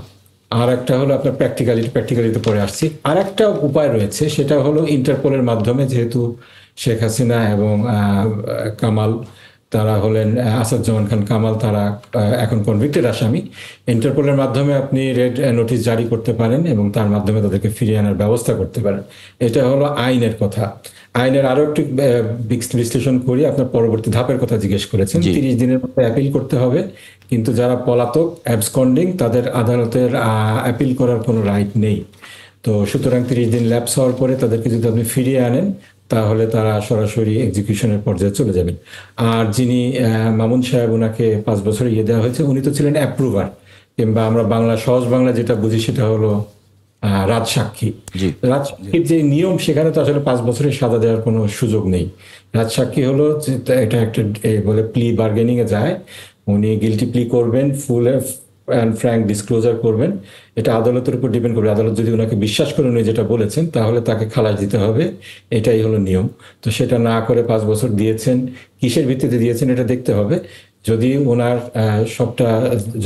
আর একটা হলো আপনার প্র্যাকটিক্যালিতে পরে আসছি। আর একটা উপায় রয়েছে, সেটা হলো ইন্টারপোলের মাধ্যমে, যেহেতু শেখ হাসিনা এবং কামাল তারা হলেন, আসাদুজ্জামান খান কামাল, তারা এখন কনভিক্টেড আসামি। ইন্টারপোলের মাধ্যমে আপনি রেড নোটিশ জারি করতে পারেন এবং তার মাধ্যমে তাদেরকে ফিরিয়ে আনার ব্যবস্থা করতে পারেন। এটা হলো আইনের কথা। আইনের আরো একটু বিশ্লেষণ করি। আপনার পরবর্তী ধাপের কথা জিজ্ঞেস করেছেন। 30 দিনের মধ্যে অ্যাপিল করতে হবে, কিন্তু যারা পলাতক, অ্যাবসকন্ডিং, তাদের আদালতের অ্যাপিল করার কোনো রাইট নেই। তো সুতরাং 30 দিন ল্যাপস হওয়ার পরে তাদেরকে যদি আপনি ফিরিয়ে আনেন, তাহলে তারা সরাসরি এক্সিকিউশনের পর্যায়ে চলে যাবেন। আর যিনি মামুন সাহেব, ওনাকে 5 বছর দেওয়া হয়েছে, উনি তো ছিলেন অ্যাপ্রুভার, কিংবা আমরা সহজ বাংলা যেটা বুঝি সেটা হলো রাজসাক্ষী। রাজসাক্ষীর যে নিয়ম, সেখানে তো আসলে 5 বছরের সাজা দেওয়ার কোনো সুযোগ নেই। রাজসাক্ষী হলো এটা একটা বলে প্লি বার্গেনিং এ যায়, উনি গিলটি প্লি করবেন, ফুল অ্যান্ড ফ্র্যাঙ্ক ডিসক্লোজার করবেন। এটা আদালতের উপর ডিপেন্ড করবে। আদালত যদি ওনাকে বিশ্বাস করে উনি যেটা বলেছেন, তাহলে তাকে খালাস দিতে হবে, এটাই হলো নিয়ম। তো সেটা না করে 5 বছর দিয়েছেন, কিসের ভিত্তিতে দিয়েছেন এটা দেখতে হবে। যদি ওনার সবটা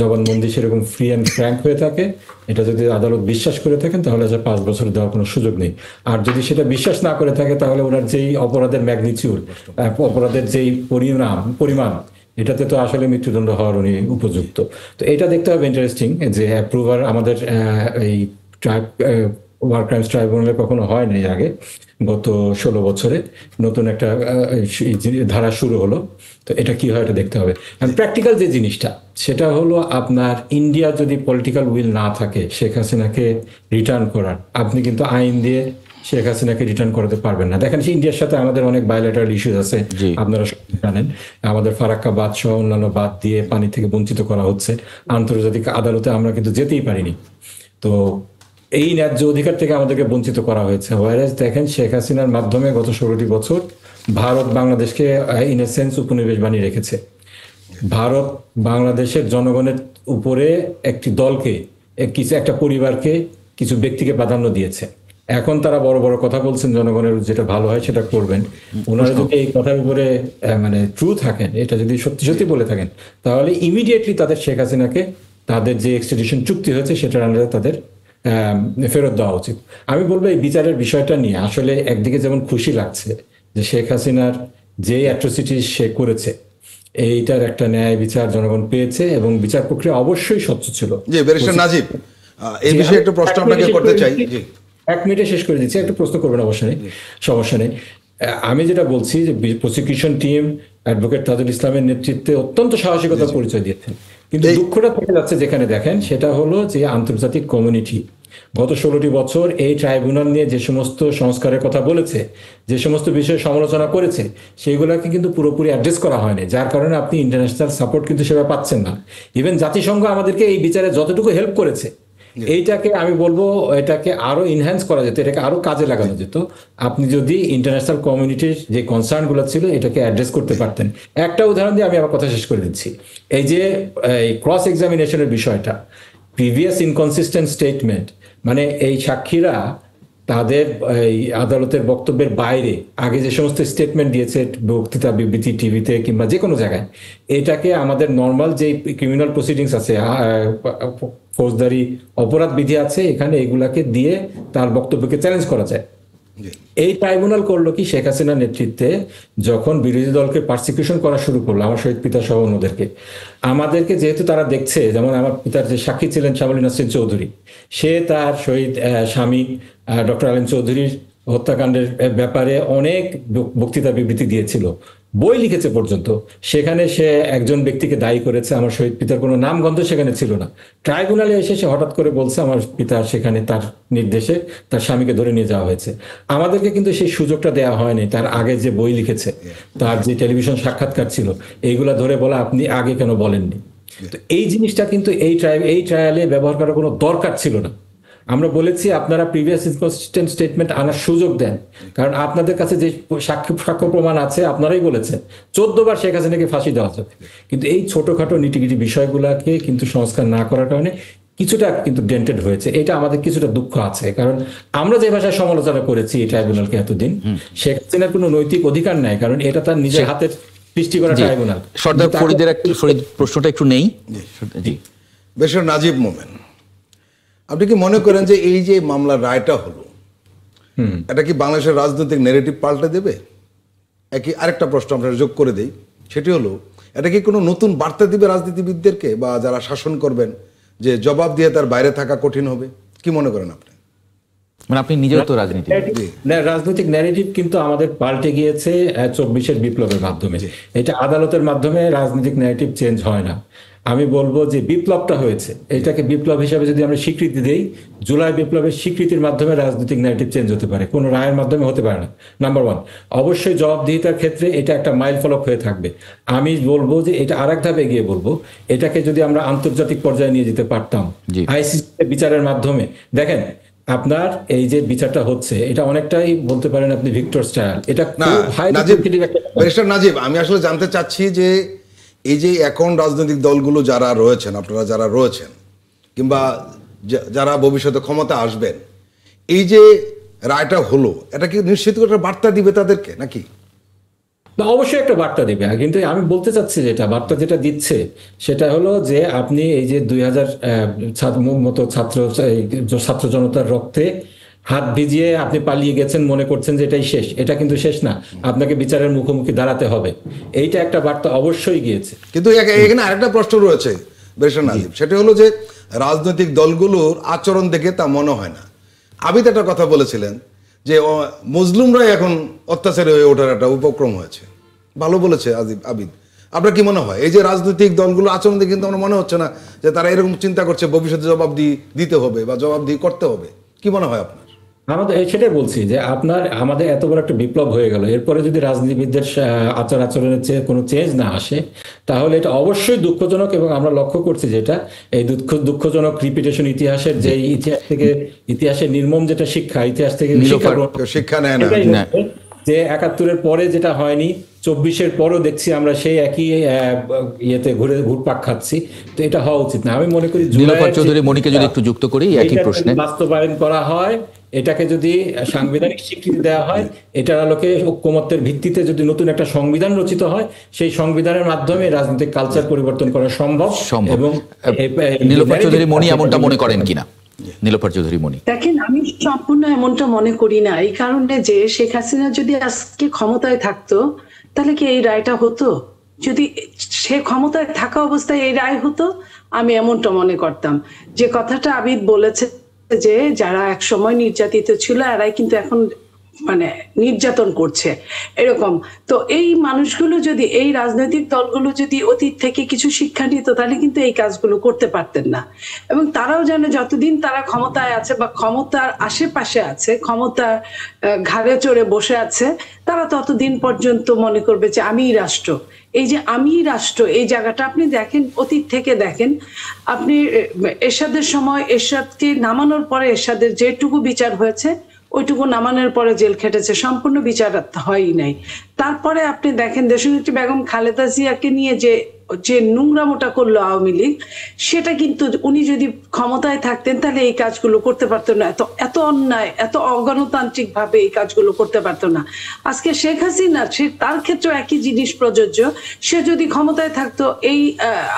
জবানবন্দি সেরকম ফ্রি অ্যান্ড ফ্র্যাঙ্ক হয়ে থাকে, এটা যদি আদালত বিশ্বাস করে থাকেন, তাহলে 5 বছর দেওয়ার কোনো সুযোগ নেই। আর যদি সেটা বিশ্বাস না করে থাকে, তাহলে ওনার যেই অপরাধের ম্যাগনিটিউড, অপরাধের যেই পরিমাণ, এটাতে তো আসলে মৃত্যুদণ্ড হওয়ার উনি উপযুক্ত। তো এটা দেখতে হবে। ইন্টারেস্টিং যে অ্যাপ্রুভার আমাদের এই ওয়ার ক্রাইমস ট্রাইব্যুনালে কখনো হয় নাই আগে। গত 16 বছরে নতুন একটা ধারা শুরু হলো। তো এটা কি হয়, এটা দেখতে হবে। প্র্যাকটিক্যাল যে জিনিসটা, সেটা হলো আপনার ইন্ডিয়া যদি পলিটিক্যাল উইল না থাকে শেখ হাসিনাকে রিটার্ন করার, আপনি কিন্তু আইন দিয়ে শেখ হাসিনাকে রিটার্ন করাতে পারবেন না। দেখেন ইন্ডিয়ার সাথে আমাদের অনেক বায়োলেটারাল ইস্যুস আছে, আপনারা জানেন। আমাদের ফারাক্কা বাঁধ সহ অন্যান্য বাঁধ দিয়ে পানি থেকে বঞ্চিত করা হচ্ছে, আন্তর্জাতিক আদালতে আমরা কিন্তু যেতেই পারিনি। তো এই ন্যায্য অধিকার থেকে আমাদেরকে বঞ্চিত করা হয়েছে। ওয়ারেজ দেখেন শেখ হাসিনার মাধ্যমে গত 16টি বছর ভারত বাংলাদেশকে ইন এ সেন্স উপনিবেশ বানিয়ে রেখেছে। ভারত বাংলাদেশের জনগণের উপরে একটি দলকে, একটা পরিবারকে, কিছু ব্যক্তিকে প্রাধান্য দিয়েছে। এখন তারা বড় বড় কথা বলছেন, জনগণের যেটা ভালো হয় সেটা করবেন। ওনারা যদি এই কথার উপরে মানে ট্রু থাকেন, এটা যদি সত্যি সত্যি বলে থাকেন, তাহলে ইমিডিয়েটলি তাদের শেখ হাসিনাকে তাদের যে এক্সট্রাডিশন চুক্তি হয়েছে সেটার আন্ডারে তাদের ফেরত দেওয়া উচিত। আমি বলবো এই বিচারের বিষয়টা নিয়ে আসলে একদিকে যেমন খুশি লাগছে যে শেখ হাসিনার যে অ্যাট্রোসিটি সে করেছে এইটার একটা ন্যায় বিচার জনগণ পেয়েছে এবং বিচার প্রক্রিয়া অবশ্যই স্বচ্ছ ছিল। জি ব্যারিস্টার নাজিব, এই বিষয়ে একটা প্রশ্ন আপনাকে করতে চাই। জি 1 মিনিটে শেষ করে দিচ্ছি, একটা প্রশ্ন করবেন, সমস্যা নেই। আমি যেটা বলছি যে প্রসিকিউশন টিম অ্যাডভোকেট তাজুল ইসলামের নেতৃত্বে অত্যন্ত সাহসিকতার পরিচয় দিয়েছেন, কিন্তু দুঃখটা থেকে যাচ্ছে যেখানে দেখেন সেটা হলো যে আন্তর্জাতিক কমিউনিটি গত 16টি বছর এই ট্রাইব্যুনাল নিয়ে যে সমস্ত সংস্কারের কথা বলেছে, যে সমস্ত বিষয়ে সমালোচনা করেছে, সেইগুলোকে কিন্তু পুরোপুরি অ্যাড্রেস করা হয়নি, যার কারণে আপনি ইন্টারন্যাশনাল সাপোর্ট কিন্তু সেভাবে পাচ্ছেন না। ইভেন জাতিসংঘ আমাদেরকে এই বিচারে যতটুকু হেল্প করেছে, এইটাকে আমি বলবো এটাকে আরো ইনহ্যান্স করা যেত, এটাকে আরো কাজে লাগানো যেত আপনি যদি ইন্টারন্যাশনাল কমিউনিটির যে কনসার্নগুলো ছিল এটাকে অ্যাড্রেস করতে পারতেন। একটা উদাহরণ দিয়ে আমি আমার কথা শেষ করে দিচ্ছি। এই যে ক্রস এক্সামিনেশনের বিষয়টা, প্রিভিয়াস ইনকনসিস্টেন্ট স্টেটমেন্ট, মানে এই সাক্ষীরা তাদের এই আদালতের বক্তব্যের বাইরে আগে যে সমস্ত স্টেটমেন্ট দিয়েছে বক্তৃতা, বিবৃতি, টিভিতে কিংবা যে কোনো জায়গায়, এটাকে আমাদের নর্মাল যে ক্রিমিনাল প্রসিডিংস আছে, ফৌজদারি অপরাধ বিধি আছে, এখানে এগুলাকে দিয়ে তার বক্তব্যকে চ্যালেঞ্জ করা যায়। এই ট্রাইব্যুনাল করলো কি, শেখ হাসিনার নেতৃত্বে যখন বিরোধী দলকে পারসিকিউশন করা শুরু করলো, আমার শহীদ পিতা সহ অন্যদেরকে, আমাদেরকে যেহেতু তারা দেখছে, যেমন আমার পিতার যে সাক্ষী ছিলেন শ্যামলী নাসরিন চৌধুরী, সে তার শহীদ স্বামী ডক্টর আলীম চৌধুরীর হত্যাকাণ্ডের ব্যাপারে অনেক বক্তৃতা বিবৃতি দিয়েছিল, বই লিখেছে পর্যন্ত। সেখানে সে একজন ব্যক্তিকে দায়ী করেছে, আমার শহীদ পিতার কোনো নামগন্ধ সেখানে ছিল না। ট্রাইব্যুনালে এসে সে হঠাৎ করে বলছে আমার পিতা সেখানে তার নির্দেশে তার স্বামীকে ধরে নিয়ে যাওয়া হয়েছে। আমাদেরকে কিন্তু সেই সুযোগটা দেওয়া হয়নি। তার আগে যে বই লিখেছে, তার যে টেলিভিশন সাক্ষাৎকার ছিল, এইগুলা ধরে বলা আপনি আগে কেন বলেননি। তো এই জিনিসটা কিন্তু এই ট্রায়ালে ব্যবহার করার কোনো দরকার ছিল না। আমরা বলেছি আপনারা প্রিভিয়াস ইনকনসিস্টেন্ট স্টেটমেন্ট আনার সুযোগ দেন, কারণ আপনাদের কাছে যে সাক্ষ্য প্রমাণ আছে আপনারাই বলেছেন 14 বার শেখ হাসিনাকে ফাঁসি দেওয়া যাবে। কিন্তু এই ছোটখাটো নিটিগিটি বিষয়গুলোকে কিন্তু সংস্কার না করার কারণে কিছুটা কিন্তু ডেন্টেড হয়েছে। এটা আমাদের কিছুটা দুঃখ আছে, কারণ আমরা যে ভাষায় সমালোচনা করেছি এই ট্রাইব্যুনালকে এতদিন, শেখ হাসিনার কোনো নৈতিক অধিকার নাই, কারণ এটা তার নিজের হাতের সৃষ্টি করা ট্রাইব্যুনাল। সর্দার ফরিদের প্রশ্নটা একটু নেই। জি বেশর নাজিব মোমেন, আপনি কি মনে করেন যে এই যে মামলার রায়টা হলো, এটা কি বাংলাদেশের রাজনৈতিক ন্যারেটিভ পাল্টে দেবে? একই আরেকটা প্রশ্ন আপনারা যোগ করে দেই, সেটি হলো এটা কি কোনো নতুন বার্তা দিবে রাজনীতিবিদদেরকে বা যারা শাসন করবেন, যে জবাব দিয়ে তার বাইরে থাকা কঠিন হবে? কি মনে করেন আপনি? মানে আপনি নিজেও তো রাজনীতি, রাজনৈতিক ন্যারেটিভ কিন্তু আমাদের পাল্টে গিয়েছে 24-এর বিপ্লবের মাধ্যমে। এটা আদালতের মাধ্যমে রাজনৈতিক ন্যারেটিভ চেঞ্জ হয় না। আমি বলবো যে বিপ্লবটা হয়েছে, এটাকে বিপ্লব হিসাবে যদি আমরা স্বীকৃতি দেই, জুলাই বিপ্লবের স্বীকৃতির মাধ্যমে রাজনৈতিক ন্যারেটিভ চেঞ্জ হতে পারে, কোনো রায়ের মাধ্যমে হতে পারে না। নাম্বার 1, অবশ্যই জবাবদিহিতার ক্ষেত্রে এটা একটা মাইল ফলক হয়ে থাকবে। আমি বলবো যে এটা আরেক ধাপে এগিয়ে বলবো, এটাকে যদি আমরা আন্তর্জাতিক পর্যায়ে নিয়ে যেতে পারতাম আইসিসি বিচারের মাধ্যমে। দেখেন আপনার এই যে বিচারটা হচ্ছে, এটা অনেকটাই বলতে পারেন আপনি ভিক্টর স্টাইল। এটা নাজিব, আমি আসলে জানতে চাচ্ছি যে এই যে এখন রাজনৈতিক দলগুলো যারা রয়েছেন, আপনারা যারা রয়েছেন কিংবা যারা ভবিষ্যতে ক্ষমতা আসবেন, এই যে রায়টা হলো, এটা কি নিশ্চিত করে বার্তা দিবে তাদেরকে নাকি? অবশ্যই একটা বার্তা দিবে, কিন্তু আমি বলতে চাচ্ছি যেটা বার্তা যেটা দিচ্ছে সেটা হলো যে আপনি এই যে 2000 মতো ছাত্র জনতার রক্তে হাত ভিজিয়ে আপনি পালিয়ে গেছেন, মনে করছেন যে এটাই শেষ। এটা কিন্তু শেষ না, আপনাকে বিচারের মুখোমুখি দাঁড়াতে হবে। এইটা একটা বার্তা অবশ্যই গিয়েছে। কিন্তু এখানে আরেকটা প্রশ্ন রয়েছে বেশর নাজিব, সেটা হলো যে রাজনৈতিক দলগুলোর আচরণ দেখে তা মনে হয় না। আবিদ একটা কথা বলেছিলেন যে মুসলিমরা এখন অত্যাচারী হয়ে ওঠার একটা উপক্রম হয়েছে, ভালো বলেছে আবিদ। আপনার কি মনে হয় এই যে রাজনৈতিক দলগুলো আচরণ দেখে কিন্তু আমার মনে হচ্ছে না যে তারা এরকম চিন্তা করছে ভবিষ্যতে জবাবদিহি দিতে হবে বা জবাবদিহি করতে হবে? কি মনে হয় আপনার? আমাদের সেটাই বলছি যে আমাদের এত বড় একটা বিপ্লব হয়ে গেল, এরপরে যদি রাজনীতিবিদদের আচার আচরণের কোনো চেঞ্জ না আসে, তাহলে এটা অবশ্যই দুঃখজনক। এবং আমরা লক্ষ্য করছি যেটা এই দুঃখজনক রিপিটেশন ইতিহাসের, যে ইতিহাসের নির্মম যেটা শিক্ষা, ইতিহাস থেকে শিক্ষা নেয় না, যে ৭১-এর পরে যেটা হয়নি, ২৪-এর পরও দেখছি আমরা সেই একই ইয়েতে ঘুরপাক খাচ্ছি। তো এটা হওয়া উচিত না। আমি মনে করি নীলোফার চৌধুরী মনিকে যদি একটু যুক্ত করি একই প্রশ্নে, বাস্তবায়ন করা হয়, এটাকে যদি সাংবিধানিক স্বীকৃতি দেওয়া হয়, এটার আলোকে ঐকমত্যের ভিত্তিতে যদি নতুন একটা সংবিধান রচিত হয়, সেই সংবিধানের মাধ্যমে রাজনৈতিক কালচার পরিবর্তন করা সম্ভব। এবং নীলোফার চৌধুরী মনি এমনটা মনে করেন কিনা? নীলোফার চৌধুরী মনি, দেখেন, আমি সম্পূর্ণ এমনটা মনে করি না। এই কারণে যে শেখ হাসিনা যদি আজকে ক্ষমতায় থাকতো, তাহলে কি এই রায়টা হতো? যদি সে ক্ষমতায় থাকা অবস্থায় এই রায় হতো, আমি এমনটা মনে করতাম। যে কথাটা আবিদ বলেছে যে যারা এক সময় নির্যাতিত ছিল, এরাই কিন্তু এখন মানে নির্যাতন করছে, এরকম। তো এই মানুষগুলো যদি, এই রাজনৈতিক দলগুলো যদি অতীত থেকে কিছু শিক্ষা নিত, তাহলে কিন্তু এই কাজগুলো করতে পারতেন না। এবং তারাও জানে যতদিন তারা ক্ষমতায় আছে বা ক্ষমতার আশেপাশে আছে, ক্ষমতার ঘাড়ে চড়ে বসে আছে, তারা ততদিন পর্যন্ত মনে করবে যে আমিই রাষ্ট্র। এই যে আমি রাষ্ট্র, এই জায়গাটা আপনি দেখেন, অতীত থেকে দেখেন, আপনি এরশাদের সময় এরশাদকে নামানোর পরে এরশাদের যেটুকু বিচার হয়েছে, ওইটুকু নামানোর পরে জেল খেটেছে, সম্পূর্ণ বিচার হয়ই নাই। তারপরে আপনি দেখেন দেশনেত্রী বেগম খালেদা জিয়াকে নিয়ে যে নোংরামোটা করলো আওয়ামী লীগ, সেটা কিন্তু উনি যদি ক্ষমতায় থাকতেন তাহলে এই কাজগুলো করতে পারতো না। এত অন্যায়, এত অগণতান্ত্রিক ভাবে এই কাজগুলো করতে পারতো না। আজকে শেখ হাসিনা, তার ক্ষেত্রে একই জিনিস প্রযোজ্য। সে যদি ক্ষমতায় থাকতো, এই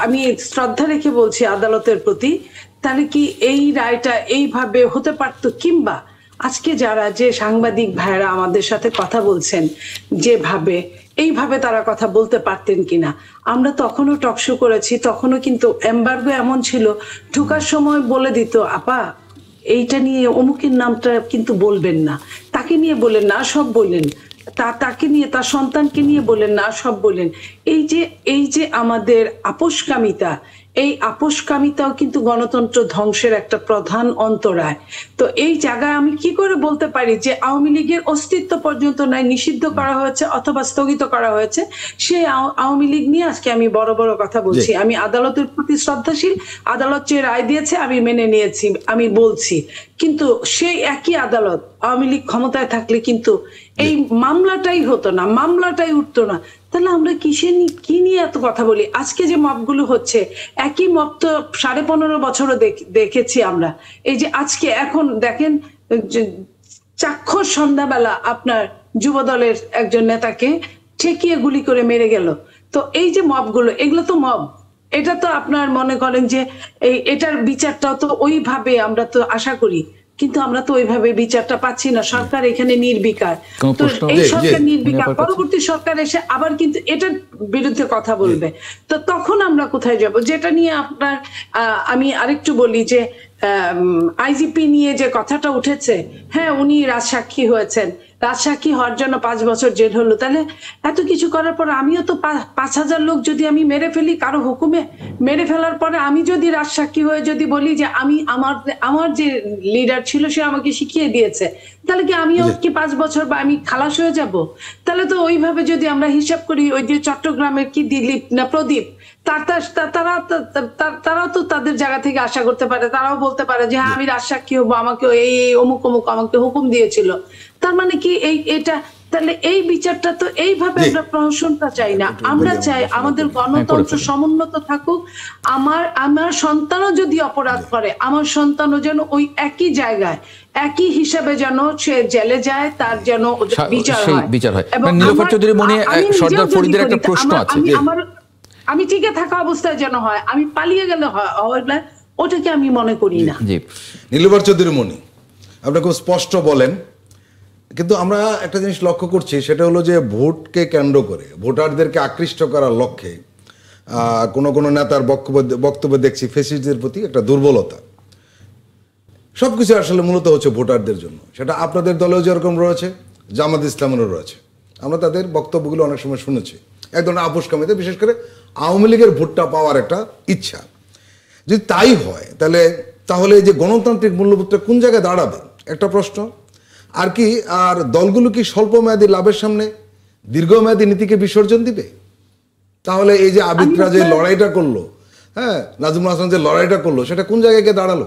আমি শ্রদ্ধা রেখে বলছি আদালতের প্রতি, তাহলে কি এই রায়টা এইভাবে হতে পারতো? কিংবা আজকে যারা, যে সাংবাদিক ভাইরা আমাদের সাথে কথা বলছেন, যেভাবে এইভাবে তারা কথা বলতে পারতেন কিনা? আমরা তখনও টকশো করেছি, তখনও কিন্তু এমবার্গো এমন ছিল, ঢোকার সময় বলে দিত, আপা এইটা নিয়ে অমুকের নামটা কিন্তু বলবেন না, তাকে নিয়ে বলেন না, সব বললেন, তাকে নিয়ে, তার সন্তানকে নিয়ে বলেন না, সব বললেন। এই যে আমাদের আপোষকামিতা, এই আপোষকামিতাও কিন্তু গণতন্ত্র ধ্বংসের একটা প্রধান অন্তরায়। তো এই জায়গায় আমি কি করে বলতে পারি যে আওয়ামী লীগের অস্তিত্ব পর্যন্ত নাই, নিষিদ্ধ করা হয়েছে অথবা স্থগিত করা হয়েছে? সেই আওয়ামী লীগ নিয়ে আজকে আমি বড় বড় কথা বলছি। আমি আদালতের প্রতি শ্রদ্ধাশীল, আদালত যে রায় দিয়েছে আমি মেনে নিয়েছি, আমি বলছি। কিন্তু সেই একই আদালত আওয়ামী লীগ ক্ষমতায় থাকলে কিন্তু এই মামলাটাই হতো না, মামলাটাই উঠতো না। তাহলে আমরা কি নিয়ে এত কথা বলি? আজকে যে মবগুলো হচ্ছে, একই মব তো 15.5 বছরও দেখেছি আমরা। এই যে আজকে এখন দেখেন, চাক্ষুষ সন্ধ্যাবেলা আপনার যুব দলের একজন নেতাকে ঠেকিয়ে গুলি করে মেরে গেল। তো এই যে মবগুলো, এগুলো তো মব। এটা তো আপনার মনে করেন যে এটার বিচারটাও তো ওইভাবে আমরা তো আশা করি, কিন্তু আমরা তো ওইভাবে বিচারটা পাচ্ছি না। সরকার এখানে নির্বিকার। তো এই সরকার নির্বিকার, পরবর্তী সরকার এসে আবার কিন্তু এটার বিরুদ্ধে কথা বলবে। তো তখন আমরা কোথায় যাব? যেটা নিয়ে আপনার আমি আরেকটু বলি যে আইজিপি নিয়ে যে কথাটা উঠেছে, হ্যাঁ উনি রাজসাক্ষী হয়েছেন, রাজসাক্ষী হওয়ার জন্য 5 বছর জেল হলো। তাহলে এত কিছু করার পর আমিও তো 5,000 লোক যদি আমি মেরে ফেলি কারো হুকুমে, মেরে ফেলার পরে আমি যদি রাজসাক্ষী হয়ে যদি বলি যে আমি আমার যে লিডার ছিল সে আমাকে শিখিয়ে দিয়েছে, তাহলে কি আমিও কি 5 বছর বা আমি খালাস হয়ে যাব? তাহলে তো ওইভাবে যদি আমরা হিসাব করি, ওই যে চট্টগ্রামের কি দিলীপ না প্রদীপ, তারাও তো তাদের জায়গা থেকে আশা করতে পারে, তারাও বলতে পারে যে হ্যাঁ আমি রাজসাক্ষী হবো, আমাকে এই অমুক অমুক আমাকে হুকুম দিয়েছিল। তার মানে কি এটা? তাহলে এই বিচারটা তো এইভাবে আমরা প্রহসনটা চাই না। আমরা চাই আমাদের গণতন্ত্র সমুন্নত থাকুক। আমার সন্তানও যদি অপরাধ করে, আমার সন্তানও যেন ওই একই জায়গায়, একই হিসাবে যেন সে জেলে যায়, তার যেন বিচার হয়। এবং নীলোফার চৌধুরী মনে সর্দার ফরিদের একটা প্রশ্ন আছে, আমি টিকে থাকা অবস্থায় যেন হয়, আমি পালিয়ে গেলে হয়, ওটাকে আমি মনে করি না। নীলোফার চৌধুরী মনি, আপনি খুব স্পষ্ট বলেন, কিন্তু আমরা একটা জিনিস লক্ষ্য করছি, সেটা হলো যে ভোটকে কেন্দ্র করে ভোটারদেরকে আকৃষ্ট করার লক্ষ্যে কোনো নেতার বক্তব্য দেখছি ফ্যাসিস্টদের প্রতি একটা দুর্বলতা। সবকিছু আসলে মূলত হচ্ছে ভোটারদের জন্য। সেটা আপনাদের দলেও যেরকম রয়েছে, জামাত ইসলামেরও রয়েছে। আমরা তাদের বক্তব্যগুলো অনেক সময় শুনেছি, এক ধরনের আপোষকামিতা, বিশেষ করে আওয়ামী লীগের ভোটটা পাওয়ার একটা ইচ্ছা। যদি তাই হয় তাহলে এই যে গণতান্ত্রিক মূল্যবোধটা কোন জায়গায় দাঁড়াবে একটা প্রশ্ন। আর কি আর দলগুলো কি স্বল্প মেয়াদী লাভের সামনে দীর্ঘমেয়াদী নীতিকে বিসর্জন দিবে? তাহলে এই যে আবিদরা যে লড়াইটা করলো, হ্যাঁ, নাজমুল হাসান যে লড়াইটা করলো, সেটা কোন জায়গায় গিয়ে দাঁড়ালো?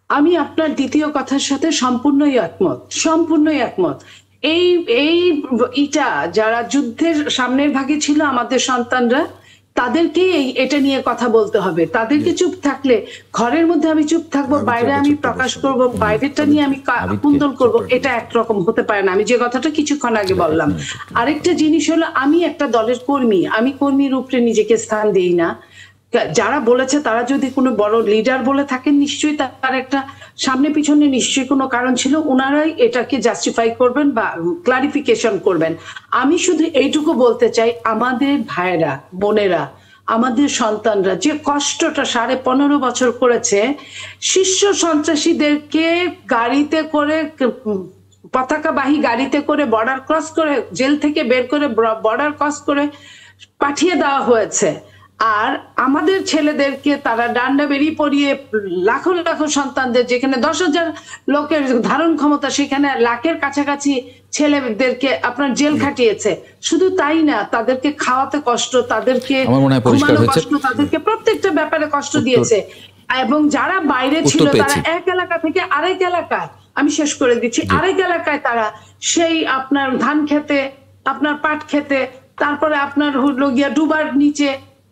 আমি আপনার দ্বিতীয় কথার সাথে সম্পূর্ণই একমত। এইটা যারা যুদ্ধের সামনের ভাগে ছিল আমাদের সন্তানরা, তাদেরকে এটা নিয়ে কথা বলতে হবে। তাদেরকে চুপ থাকলে, ঘরের মধ্যে আমি চুপ থাকবো, বাইরে আমি প্রকাশ করব, বাইরেটা নিয়ে আমি কুন্দল করব, এটা একরকম হতে পারে না। আমি যে কথাটা কিছুক্ষণ আগে বললাম। আরেকটা জিনিস হলো, আমি একটা দলের কর্মী, আমি কর্মীর উপরে নিজেকে স্থান দিই না। যারা বলেছে তারা যদি কোনো বড় লিডার বলে থাকেন, নিশ্চয়ই তার একটা সামনে পিছনে নিশ্চয়ই কোনো কারণ ছিল, ওনারাই এটাকে জাস্টিফাই করবেন বা ক্লারিফিকেশন করবেন। আমি শুধু এইটুকু বলতে চাই, আমাদের ভাইরা বোনেরা, আমাদের সন্তানরা যে কষ্টটা 15.5 বছর করেছে, শীর্ষ সন্ত্রাসীদেরকে গাড়িতে করে, পতাকাবাহী গাড়িতে করে বর্ডার ক্রস করে, জেল থেকে বের করে বর্ডার ক্রস করে পাঠিয়ে দেওয়া হয়েছে। আর আমাদের ছেলেদেরকে তারা ডান্ডা বেরিয়ে পড়িয়ে লাখো লাখো সন্তানদের, যেখানে 10,000 লোকের ধারণ ক্ষমতা, সেখানে লাখের কাছাকাছি ছেলেদেরকে আপনার জেল খাটিয়েছে। শুধু তাই না, তাদেরকে খাওয়াতে কষ্ট, তাদেরকে ঘুমানো কষ্ট, তাদেরকে প্রত্যেকটা ব্যাপারে কষ্ট দিয়েছে। এবং যারা বাইরে ছিল তারা এক এলাকা থেকে আরেক এলাকায়, আমি শেষ করে দিচ্ছি, আরেক এলাকায় তারা সেই আপনার ধান খেতে, আপনার পাট খেতে, তারপরে আপনার হলো গিয়া ডুবার নিচে,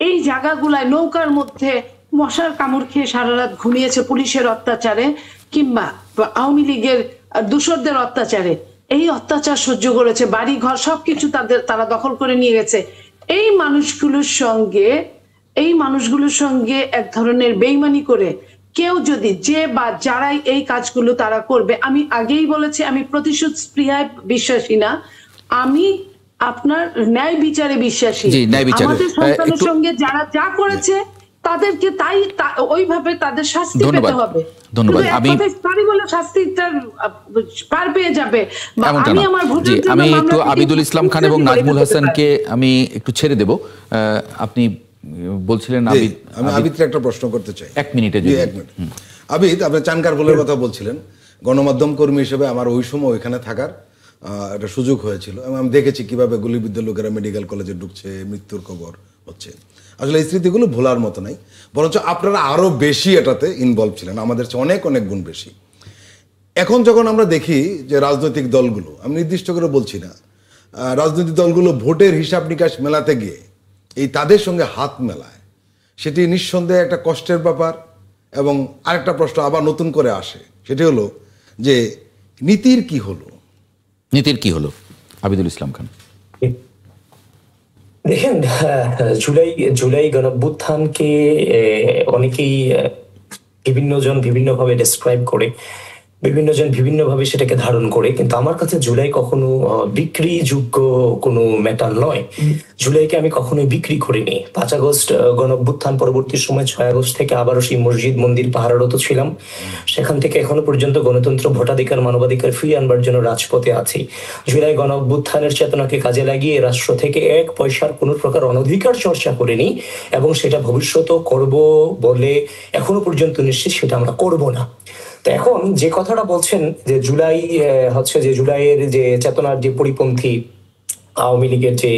এই জায়গাগুলায় নৌকার মধ্যে মশার কামড় খেয়ে সারা রাত ঘুমিয়েছে পুলিশের অত্যাচারে কিংবা আওয়ামী লীগের দূষরদের অত্যাচারে। এই অত্যাচার সহ্য করেছে, বাড়ি ঘর সবকিছু তারা দখল করে নিয়ে গেছে। এই মানুষগুলোর সঙ্গে এক ধরনের বেইমানি করে কেউ যদি, যে বা যারাই এই কাজগুলো তারা করবে, আমি আগেই বলেছি আমি প্রতিশোধ স্পৃহায় বিশ্বাসী না, আমি আপনার ন্যায় বিচারে বিশ্বাসী। আমাদের সন্তানের সঙ্গে যারা যা করেছে তাদেরকে তাই ওইভাবে তাদের শাস্তি পেতে হবে। ধন্যবাদ। আমি শাস্তিটা পার পেয়ে যাবে। আমি একটু আবিদুল ইসলাম খান এবং নাজমুল হাসানকে আমি একটু ছেড়ে দেব। আপনি বলছিলেন আবিদ, আমি আবিদকে একটা প্রশ্ন করতে চাই, 1 মিনিটে। 1 মিনিট। আবিদ, আপনি চানকার বলের কথা বলছিলেন। গণমাধ্যম কর্মী হিসেবে আমার ওই সময় ওইখানে থাকার একটা সুযোগ হয়েছিল এবং আমি দেখেছি কিভাবে গুলিবিদ্ধ লোকেরা মেডিকেল কলেজে ঢুকছে, মৃত্যুর খবর হচ্ছে। আসলে এই স্মৃতিগুলো ভোলার মতো নাই, বরঞ্চ আপনারা আরো বেশি এটাতে ইনভলভ ছিলেন, আমাদের চেয়ে অনেক অনেক গুণ বেশি। এখন যখন আমরা দেখি যে রাজনৈতিক দলগুলো, আমি নির্দিষ্ট করে বলছি না, রাজনৈতিক দলগুলো ভোটের হিসাব নিকাশ মেলাতে গিয়ে এই তাদের সঙ্গে হাত মেলায়, সেটি নিঃসন্দেহে একটা কষ্টের ব্যাপার। এবং আরেকটা প্রশ্ন আবার নতুন করে আসে, সেটি হলো যে নীতির কি হলো? আবিদুল ইসলাম খান। দেখেন, জুলাই গণঅভ্যুত্থানকে অনেকেই বিভিন্ন জন বিভিন্নভাবে ডেসক্রাইব করে, বিভিন্ন জন বিভিন্নভাবে সেটাকে ধারণ করে, কিন্তু আমার কাছে জুলাই কখনো বিক্রিযোগ্য কোনো ম্যাটার নয়। জুলাইকে আমি কখনোই বিক্রি করিনি। 5 আগস্ট গণঅভ্যুত্থান পরবর্তী সময় 6 আগস্ট থেকে আবারও সেই মসজিদ মন্দির পাহারারত ছিলাম। সেখান থেকে এখনো পর্যন্ত গণতন্ত্র, ভোটাধিকার, মানবাধিকার ফিরিয়ে আনবার জন্য রাজপথে আছি। জুলাই গণঅভ্যুত্থানের চেতনাকে কাজে লাগিয়ে রাষ্ট্র থেকে 1 পয়সার কোনো প্রকার অনধিকার চর্চা করিনি এবং সেটা ভবিষ্যতেও করব বলে এখনো পর্যন্ত নিশ্চিত সেটা আমরা করব না। তো এখন যে কথাটা বলছেন যে জুলাই যে জুলাইয়ের যে চেতনার যে পরিপন্থী আওয়ামী লীগের যে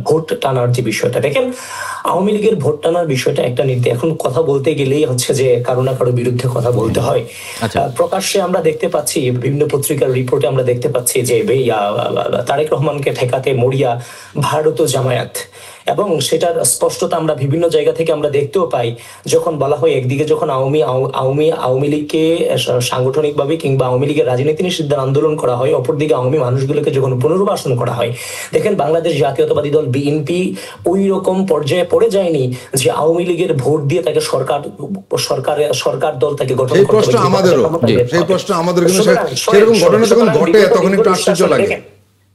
ভোট টানার যে বিষয়টা, দেখেন আওয়ামী লীগের ভোট টানার বিষয়টা একটা এখন কথা বলতে গেলেই হচ্ছে যে কারো না কারো বিরুদ্ধে কথা বলতে হয়। প্রকাশ্যে আমরা দেখতে পাচ্ছি, বিভিন্ন পত্রিকার রিপোর্টে আমরা দেখতে পাচ্ছি যে তারেক রহমানকে ঠেকাতে মরিয়া ভারত জামায়াত, এবং সেটার স্পষ্টতা আমরা বিভিন্ন জায়গা থেকে আমরা দেখতেও পাই। যখন বলা হয় একদিকে যখন আওয়ামী লীগকে সাংগঠনিকভাবে কিংবা আওয়ামী লীগের রাজনীতি নিষিদ্ধের আন্দোলন করা হয়, অপরদিকে আওয়ামী মানুষগুলোকে যখন পুনর্বাসন করা হয়, দেখেন বাংলাদেশ জাতীয়তাবাদী দল বিএনপি ওই রকম পর্যায়ে পড়ে যায়নি যে আওয়ামী লীগের ভোট দিয়ে তাকে সরকার দল তাকে গঠন করতে হবে। সেই প্রশ্ন আমাদেরও, সেরকম ঘটনা যখন ঘটে তখন একটু আশ্চর্য লাগে।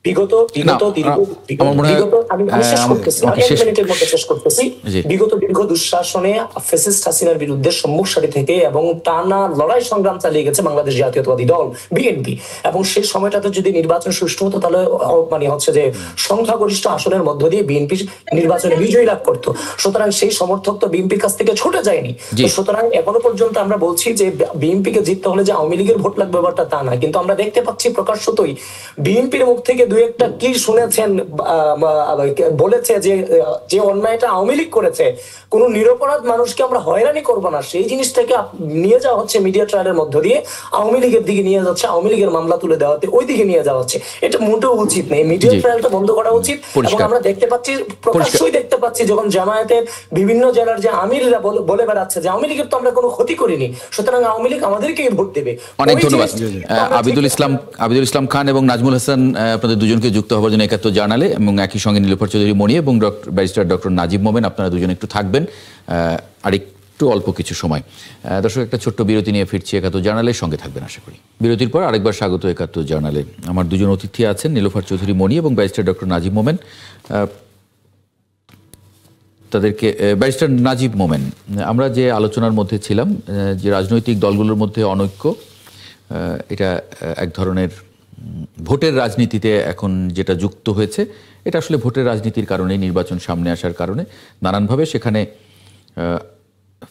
বিগত দীর্ঘ দুঃশাসনে ফ্যাসিস্ট হাসিনার বিরুদ্ধে সম্মুখ সারি থেকে এবং টানা লড়াই সংগ্রাম চালিয়ে গেছে বাংলাদেশ জাতীয়তাবাদী দল বিএনপি, এবং সেই সময়টাতে যদি নির্বাচন সুষ্ঠু হতো তাহলে মানে হচ্ছে যে সংখ্যাগরিষ্ঠ আসনের মধ্য দিয়ে বিএনপি নির্বাচনে বিজয়ী লাভ করতো। সুতরাং সেই সমর্থক তো বিএনপির কাছ থেকে ছুটে যায়নি। সুতরাং এখনো পর্যন্ত আমরা বলছি যে বিএনপিকে জিততে হলে যে আওয়ামী লীগের ভোট লাগবে ব্যাপারটা তা না, কিন্তু আমরা দেখতে পাচ্ছি প্রকাশ্যতই বিএনপির মুখ থেকে দুই একটা কি শুনেছেন, বলেছে যে অন্যায়টা আওয়ামী লীগ করেছে, কোন নিরপরাধ মানুষকে আমরা হয়রানি করবো না, সেই জিনিসটাকে নিয়ে যাওয়া হচ্ছে মিডিয়া ট্রায়ালের মধ্য দিয়ে আওয়ামী লীগের দিকে নিয়ে যাচ্ছে, আওয়ামী লীগের মামলা তুলে দেওয়াতে ওই দিকে নিয়ে যাওয়া হচ্ছে। এটা মোটেও উচিত নেই, মিডিয়া ট্রায়ালটা বন্ধ করা উচিত। এবং আমরা দেখতে পাচ্ছি, প্রকাশ্যই দেখতে পাচ্ছি, যখন জামায়াতের বিভিন্ন জেলার যে আমিররা বলে বেড়াচ্ছে যে আওয়ামী লীগের তো আমরা কোনো ক্ষতি করিনি, সুতরাং আওয়ামী লীগ আমাদেরকেই ভোট দেবে। অনেক ধন্যবাদ আবিদুল ইসলাম খান এবং নাজমুল হাসান, আপনাদের দুজনকে যুক্ত হওয়ার জন্য একাত্তর জানালে, এবং একই সঙ্গে নীলোফার চৌধুরী মণি এবং ব্যারিস্টার ডক্টর নাজিব মোমেন, আপনারা দুজন একটু থাকবেন আরেকটু অল্প কিছু সময়। দর্শক, একটা ছোট্ট বিরতি নিয়ে ফিরছি একাত্তর জানালে, সঙ্গে থাকবেন আশা করি। বিরতির পর আরেকবার স্বাগত একাত্তর জানালে। আমার দুজন অতিথি আছেন নীলোফার চৌধুরী মণি এবং ব্যারিস্টার ডক্টর নাজিব মোমেন। তাদেরকে ব্যারিস্টার নাজিব মোমেন, আমরা যে আলোচনার মধ্যে ছিলাম যে রাজনৈতিক দলগুলোর মধ্যে অনৈক্য, এটা এক ধরনের ভোটের রাজনীতিতে এখন যেটা যুক্ত হয়েছে, এটা আসলে ভোটের রাজনীতির কারণে, নির্বাচন সামনে আসার কারণে নানানভাবে সেখানে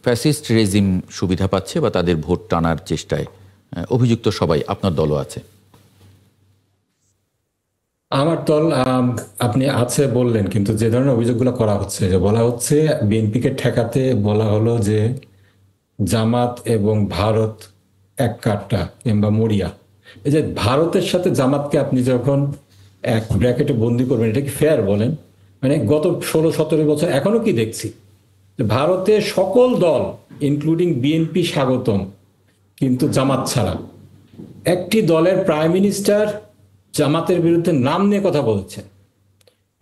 ফ্যাসিস্ট রেজিম সুবিধা পাচ্ছে বা তাদের ভোট টানার চেষ্টায় অভিযুক্ত সবাই। আপনার দলও আছে? আমার দল আপনি আছে বললেন, কিন্তু যে ধরনের অভিযোগগুলো করা হচ্ছে, যে বলা হচ্ছে বিএনপিকে ঠেকাতে বলা হলো যে জামাত এবং ভারত এক কাট্টা কিংবা মরিয়া। এই যে ভারতের সাথে জামাতকে আপনি যখন এক ব্র্যাকেটে বন্দি করবেন, এটা কি ফেয়ার বলেন? মানে গত 16-17 বছর এখনো কি দেখছি, ভারতের সকল দল ইনক্লুডিং বিএনপি স্বাগতম, কিন্তু জামাত ছাড়া। একটি দলের প্রাইম মিনিস্টার জামাতের বিরুদ্ধে নাম নিয়ে কথা বলছেন,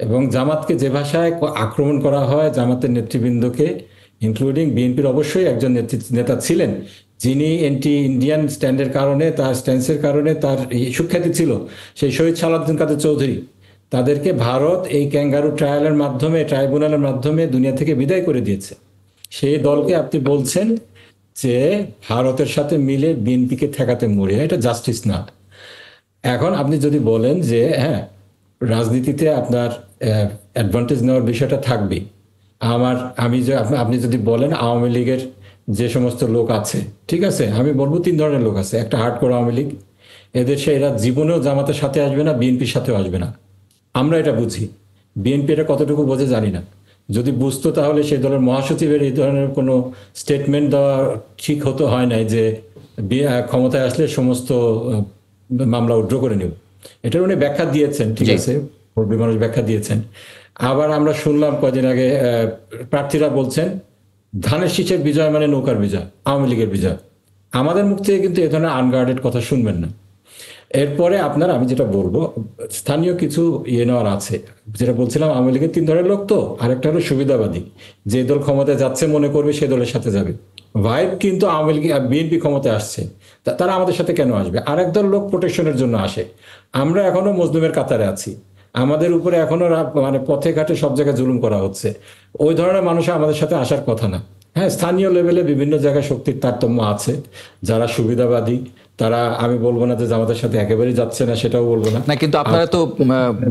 এবং জামাতকে যে ভাষায় আক্রমণ করা হয়, জামাতের নেতৃবৃন্দকে ইনক্লুডিং বিএনপির অবশ্যই একজন নেতা ছিলেন যিনি এন্টি ইন্ডিয়ান স্ট্যান্ডের কারণে, তার স্ট্যান্সের কারণে তার সুখ্যাতি ছিল, সেই শহীদ সালাউদ্দিন কাদের চৌধুরী। তাদেরকে ভারত এই ক্যাঙ্গারু ট্রায়ালের মাধ্যমে, ট্রাইব্যুনালের মাধ্যমে দুনিয়া থেকে বিদায় করে দিয়েছে। সেই দলকে আপনি বলছেন যে ভারতের সাথে মিলে বিএনপিকে ঠেকাতে মরিয়া, এটা জাস্টিস না। এখন আপনি যদি বলেন যে হ্যাঁ, রাজনীতিতে আপনার অ্যাডভান্টেজ নেওয়ার বিষয়টা থাকবেই, আপনি যদি বলেন আওয়ামী লীগের যে সমস্ত লোক আছে, ঠিক আছে, আমি বলবো 3 ধরনের লোক আছে। একটা হার্ডকোর আওয়ামী লীগ, এদের এরা জীবনেও জামাতের সাথে আসবে না, বিএনপির সাথেও আসবে না। আমরা এটা বুঝি, বিএনপি এটা কতটুকু বোঝে জানি না। যদি বুঝতো তাহলে সেই দলের মহাসচিবের এই ধরনের কোনো স্টেটমেন্ট দেওয়া ঠিক হতো হয় নাই যে ক্ষমতায় আসলে সমস্ত মামলা উইথড্র করে নেব। এটার উনি ব্যাখ্যা দিয়েছেন, ঠিক আছে, মানুষ ব্যাখ্যা দিয়েছেন। আবার আমরা শুনলাম কদিন আগে প্রার্থীরা বলছেন ধানের শীষের বিজয় মানে নৌকার বিজয়, আওয়ামী লীগের বিজয়। আমাদের মুখ থেকে কিন্তু এ ধরনের আনগার্ডেড কথা শুনবেন না। এরপরে আমি যেটা বলবো, স্থানীয় কিছু নেওয়ার আছে। যেটা বলছিলাম, আওয়ামী লীগের 3 ধরনের লোক তো, আরেকটা হলো সুবিধাবাদী, যে দল ক্ষমতায় যাচ্ছে মনে করবে সে দলের সাথে যাবে। ভাইব কিন্তু আওয়ামী লীগ, বিএনপি ক্ষমতায় আসছে, তারা আমাদের সাথে কেন আসবে? আরেক দল লোক প্রোটেকশনের জন্য আসে। আমরা এখনো মজলুমের কাতারে আছি, আমাদের উপরে এখনো মানে পথে ঘাটে সব জায়গায় জুলুম করা হচ্ছে। ওই ধরনের মানুষ আমাদের সাথে আসার কথা না। হ্যাঁ, স্থানীয় লেভেলে বিভিন্ন জায়গায় শক্তির তারতম্য আছে। যারা সুবিধাবাদী তারা, আমি বলবো না যে জামাতের সাথে একেবারেই যাচ্ছে না, সেটাও বলবো না। কিন্তু আপনারা তো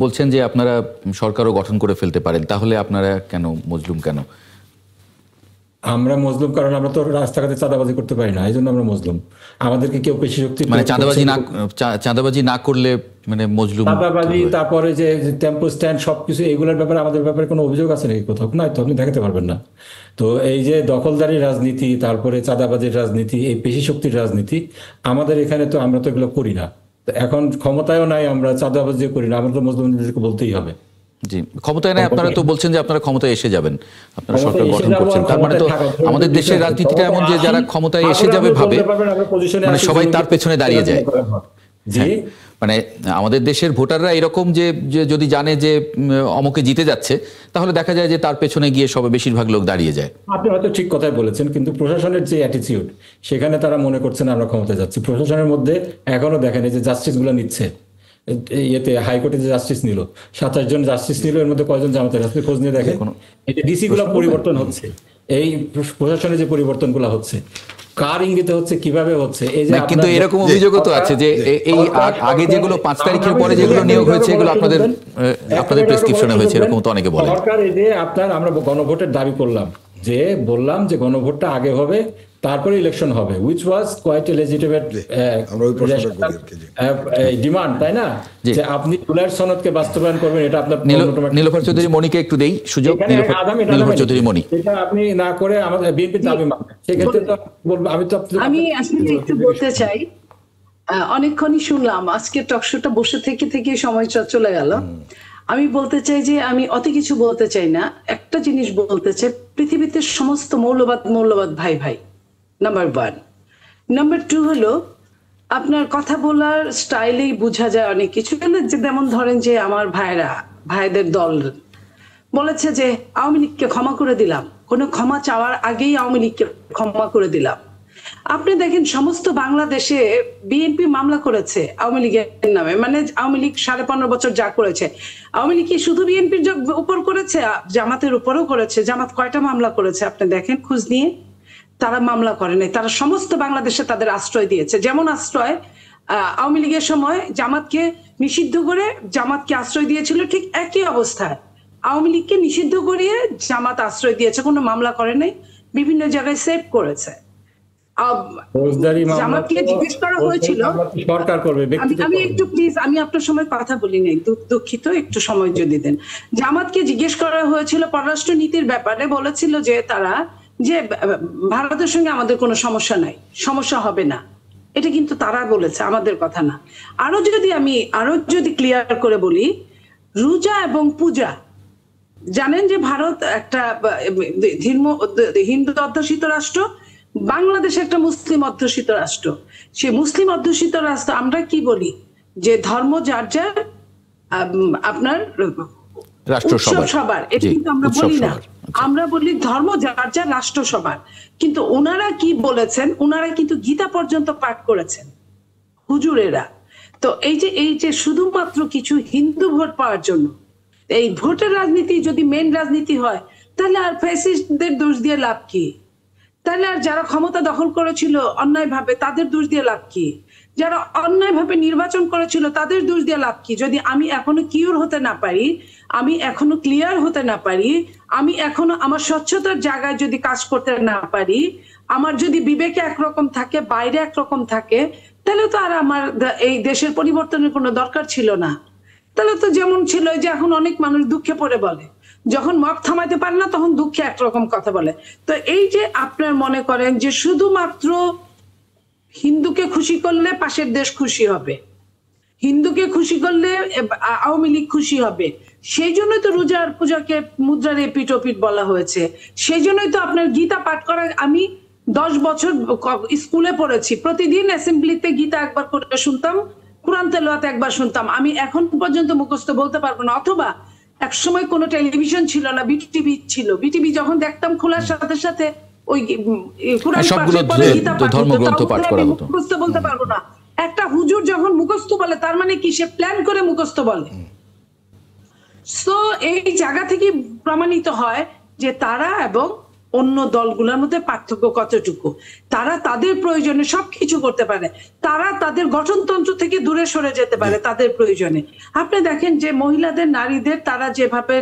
বলছেন যে আপনারা সরকারও গঠন করে ফেলতে পারেন, তাহলে আপনারা কেন মজলুম কেন? আমরা মজলুম কারণ আমরা তো রাস্তাঘাটে চাঁদাবাজি করতে পারি না, এই জন্য আমরা মজলুম। আমাদেরকে কেউ পেশি শক্তি, মানে চাঁদাবাজি না করলে মানে মজলুম, চাঁদাবাজি, তারপরে যে টেম্পো স্ট্যান্ড, সবকিছু এগুলোর ব্যাপারে আমাদের ব্যাপারে কোনো অভিযোগ আছে নাকি কোথাও? না, তো আপনি দেখাতে পারবেন না। তো এই যে দখলদারি রাজনীতি, তারপরে চাঁদাবাজির রাজনীতি, এই পেশি শক্তির রাজনীতি আমাদের এখানে তো, আমরা তো এগুলো করি না। এখন ক্ষমতায়ও নাই, আমরা চাঁদাবাজি করি না, আমরা তো মজলুমদেরকে বলতেই হবে। জি, ক্ষমতায় নাই, আপনারা তো বলছেন যে আপনারা ক্ষমতায় এসে যাবেন, আপনারা সরকার গঠন করছেন। তার মানে তো আমাদের দেশের রাজনীতিটা এমন যে যারা ক্ষমতায় এসে যাবে ভাবে, মানে সবাই তার পেছনে দাঁড়িয়ে যায়। মানে আমাদের দেশের ভোটাররা এরকম যে যদি জানে যে অমুকে জিতে যাচ্ছে, তাহলে দেখা যায় যে তার পেছনে গিয়ে সবে বেশিরভাগ লোক দাঁড়িয়ে যায়। আপনি হয়তো ঠিক কথাই বলেছেন, কিন্তু প্রশাসনের যে অ্যাটিটিউড, সেখানে তারা মনে করছেন আমরা ক্ষমতায় যাচ্ছি। প্রশাসনের মধ্যে এখনো দেখেন এই যে জাস্টিস গুলো নিচ্ছে, ইয়েতে হাইকোর্টে যে জাস্টিস নিল, 27 জন জাস্টিস নিল, এর মধ্যে কয়জন জামাতের আছে খোঁজ নিয়ে দেখে। এই যে ডিসি গুলো পরিবর্তন হচ্ছে, এই প্রশাসনে যে পরিবর্তনগুলো হচ্ছে, কার ইঙ্গিতে হচ্ছে, কিভাবে হচ্ছে? এই যে কিন্তু এরকম অভিযোগও তো আছে যে এই আগে যেগুলো 5 তারিখের পরে যেগুলো নিয়োগ হয়েছে এগুলো আপনাদের প্রেসক্রিপশনে হয়েছে, এরকম তো অনেকে বলে। সরকার এই যে আমরা গণভোটের দাবি করলাম, যে বললাম যে গণভোটটা আগে হবে, তারপরে ইলেকশন হবে, which was quite a legitimate demand, তাই না? যে আপনি জুলাইয়ের সনদকে বাস্তবায়ন করবেন, এটা আপনার। নীলোফার চৌধুরী মণিকে একটু দেই সুযোগ। নীলোফার চৌধুরী মণি, এটা আপনি না করে আমাদের বিএনপির দাবি মানবেন, সেক্ষেত্রে তো বলবো। আমি আসলে একটু বলতে চাই, অনেকক্ষণই শুনলাম, আজকে টকশোটা বসে থেকে থেকে সময় চলে গেল। আমি বলতে চাই যে আমি অত কিছু বলতে চাই না, একটা জিনিস বলতে চাই, পৃথিবীতে সমস্ত মৌলবাদ ভাই ভাই, নাম্বার 1। নাম্বার 2 হলো আপনার কথা বলার স্টাইলেই বোঝা যায় অনেক কিছু। যেমন ধরেন যে আমার ভাইদের দল বলেছে যে আওয়ামী লীগকে ক্ষমা করে দিলাম, কোনো ক্ষমা চাওয়ার আগেই আওয়ামী লীগকে ক্ষমা করে দিলাম। আপনি দেখেন সমস্ত বাংলাদেশে বিএনপি মামলা করেছে আওয়ামী লীগের নামে, মানে আওয়ামী লীগ 15.5 বছর যা করেছে, আওয়ামী লীগ কি শুধু বিএনপির উপর করেছে? জামাতের উপরও করেছে। জামাত কয়টা মামলা করেছে আপনি দেখেন খোঁজ নিয়ে? তারা মামলা করে নাই, তারা সমস্ত বাংলাদেশে তাদের আশ্রয় দিয়েছে। যেমন আশ্রয় আওয়ামী লীগের সময় জামাতকে নিষিদ্ধ করে জামাতকে আশ্রয় দিয়েছিল, ঠিক একই অবস্থায় আওয়ামী লীগকে নিষিদ্ধ করিয়ে জামাত আশ্রয় দিয়েছে, কোনো মামলা করে নাই, বিভিন্ন জায়গায় সেভ করেছে। জামাতকে জিজ্ঞেস করা হয়েছিল, আমি একটু প্লিজ, আমি আপনার সময় কথা বলি নাই, দুঃখিত, একটু সময় যদি দেন। জামাতকে জিজ্ঞেস করা হয়েছিল পররাষ্ট্র নীতির ব্যাপারে, বলেছিল যে তারা যে ভারতের সঙ্গে আমাদের কোনো সমস্যা নাই, সমস্যা হবে না, এটা কিন্তু তারা বলেছে, আমাদের কথা না। আরো যদি ক্লিয়ার করে বলি, রোজা এবং পূজা, জানেন যে ভারত একটা হিন্দু অধ্যুষিত রাষ্ট্র, বাংলাদেশ একটা মুসলিম অধ্যুষিত রাষ্ট্র। সে মুসলিম অধ্যুষিত রাষ্ট্র আমরা কি বলি যে ধর্ম যার যার, আপনার উৎসব সবার, এটা কিন্তু আমরা বলি না, আমরা বলি ধর্ম যার যার, রাষ্ট্র সবার। কিন্তু ওনারা কি বলেছেন, ওনারা কিন্তু গীতা পর্যন্ত পাঠ করেছেন হুজুরেরা। তো এই যে শুধুমাত্র কিছু হিন্দু ভোট পাওয়ার জন্য, এই ভোটের রাজনীতি যদি মেন রাজনীতি হয়, তাহলে আর ফ্যাসিস্টদের দোষ দিয়ে লাভ কি? তাহলে আর যারা ক্ষমতা দখল করেছিল অন্যায়ভাবে, তাদের দোষ দিয়ে লাভ কি? যারা অন্যায়ভাবে নির্বাচন করেছিল তাদের দোষ দিয়ে লাভ কি? যদি আমি এখনো কিউর হতে না পারি, আমি এখনো ক্লিয়ার হতে না পারি, আমি এখনো আমার স্বচ্ছতার জায়গায় যদি কাজ করতে না পারি, আমার যদি বিবেকে একরকম থাকে, বাইরে একরকম থাকে, তাহলে তো আর আমার এই দেশের পরিবর্তনের কোনো দরকার ছিল না। তাহলে তো যেমন ছিল যে এখন অনেক মানুষ দুঃখে পড়ে বলে, যখন মগ থামাইতে পারে না তখন দুঃখে একরকম কথা বলে। তো এই যে আপনার মনে করেন যে শুধুমাত্র হিন্দুকে খুশি করলে পাশের দেশ খুশি হবে, হিন্দুকে খুশি করলে আওয়ামী লীগ খুশি হবে, সেই জন্যই তো রোজা আর পূজাকে মুদ্রার এপিঠ ওপিঠ বলা হয়েছে। সেই জন্যই তো আপনার গীতা পাঠ করা, আমি 10 বছর স্কুলে পড়েছি, প্রতিদিন অ্যাসেম্বলিতে গীতা একবার করে শুনতাম, কুরআন তেলাওয়াত একবার শুনতাম। আমি এখন পর্যন্ত মুখস্থ বলতে পারবো না। অথবা এক সময় কোনো টেলিভিশন ছিল না, বিটিভি ছিল, বিটিভি যখন দেখতাম খোলার সাথে সাথে ওই কুরআন ধর্মগ্রন্থ পাঠ করা হতো, মুখস্থ বলতে পারবো না। একটা হুজুর যখন মুখস্থ বলে তার মানে কি সে প্ল্যান করে মুখস্থ বলে। সো এই জায়গা থেকে প্রমাণিত হয় যে তারা এবং অন্য দলগুলোর মধ্যে পার্থক্য কতটুকু। তারা তাদের প্রয়োজনে সবকিছু করতে পারে, তারা তাদের গঠনতন্ত্র থেকে দূরে সরে যেতে পারে তাদের প্রয়োজনে। আপনি দেখেন যে মহিলাদের, নারীদের তারা যেভাবে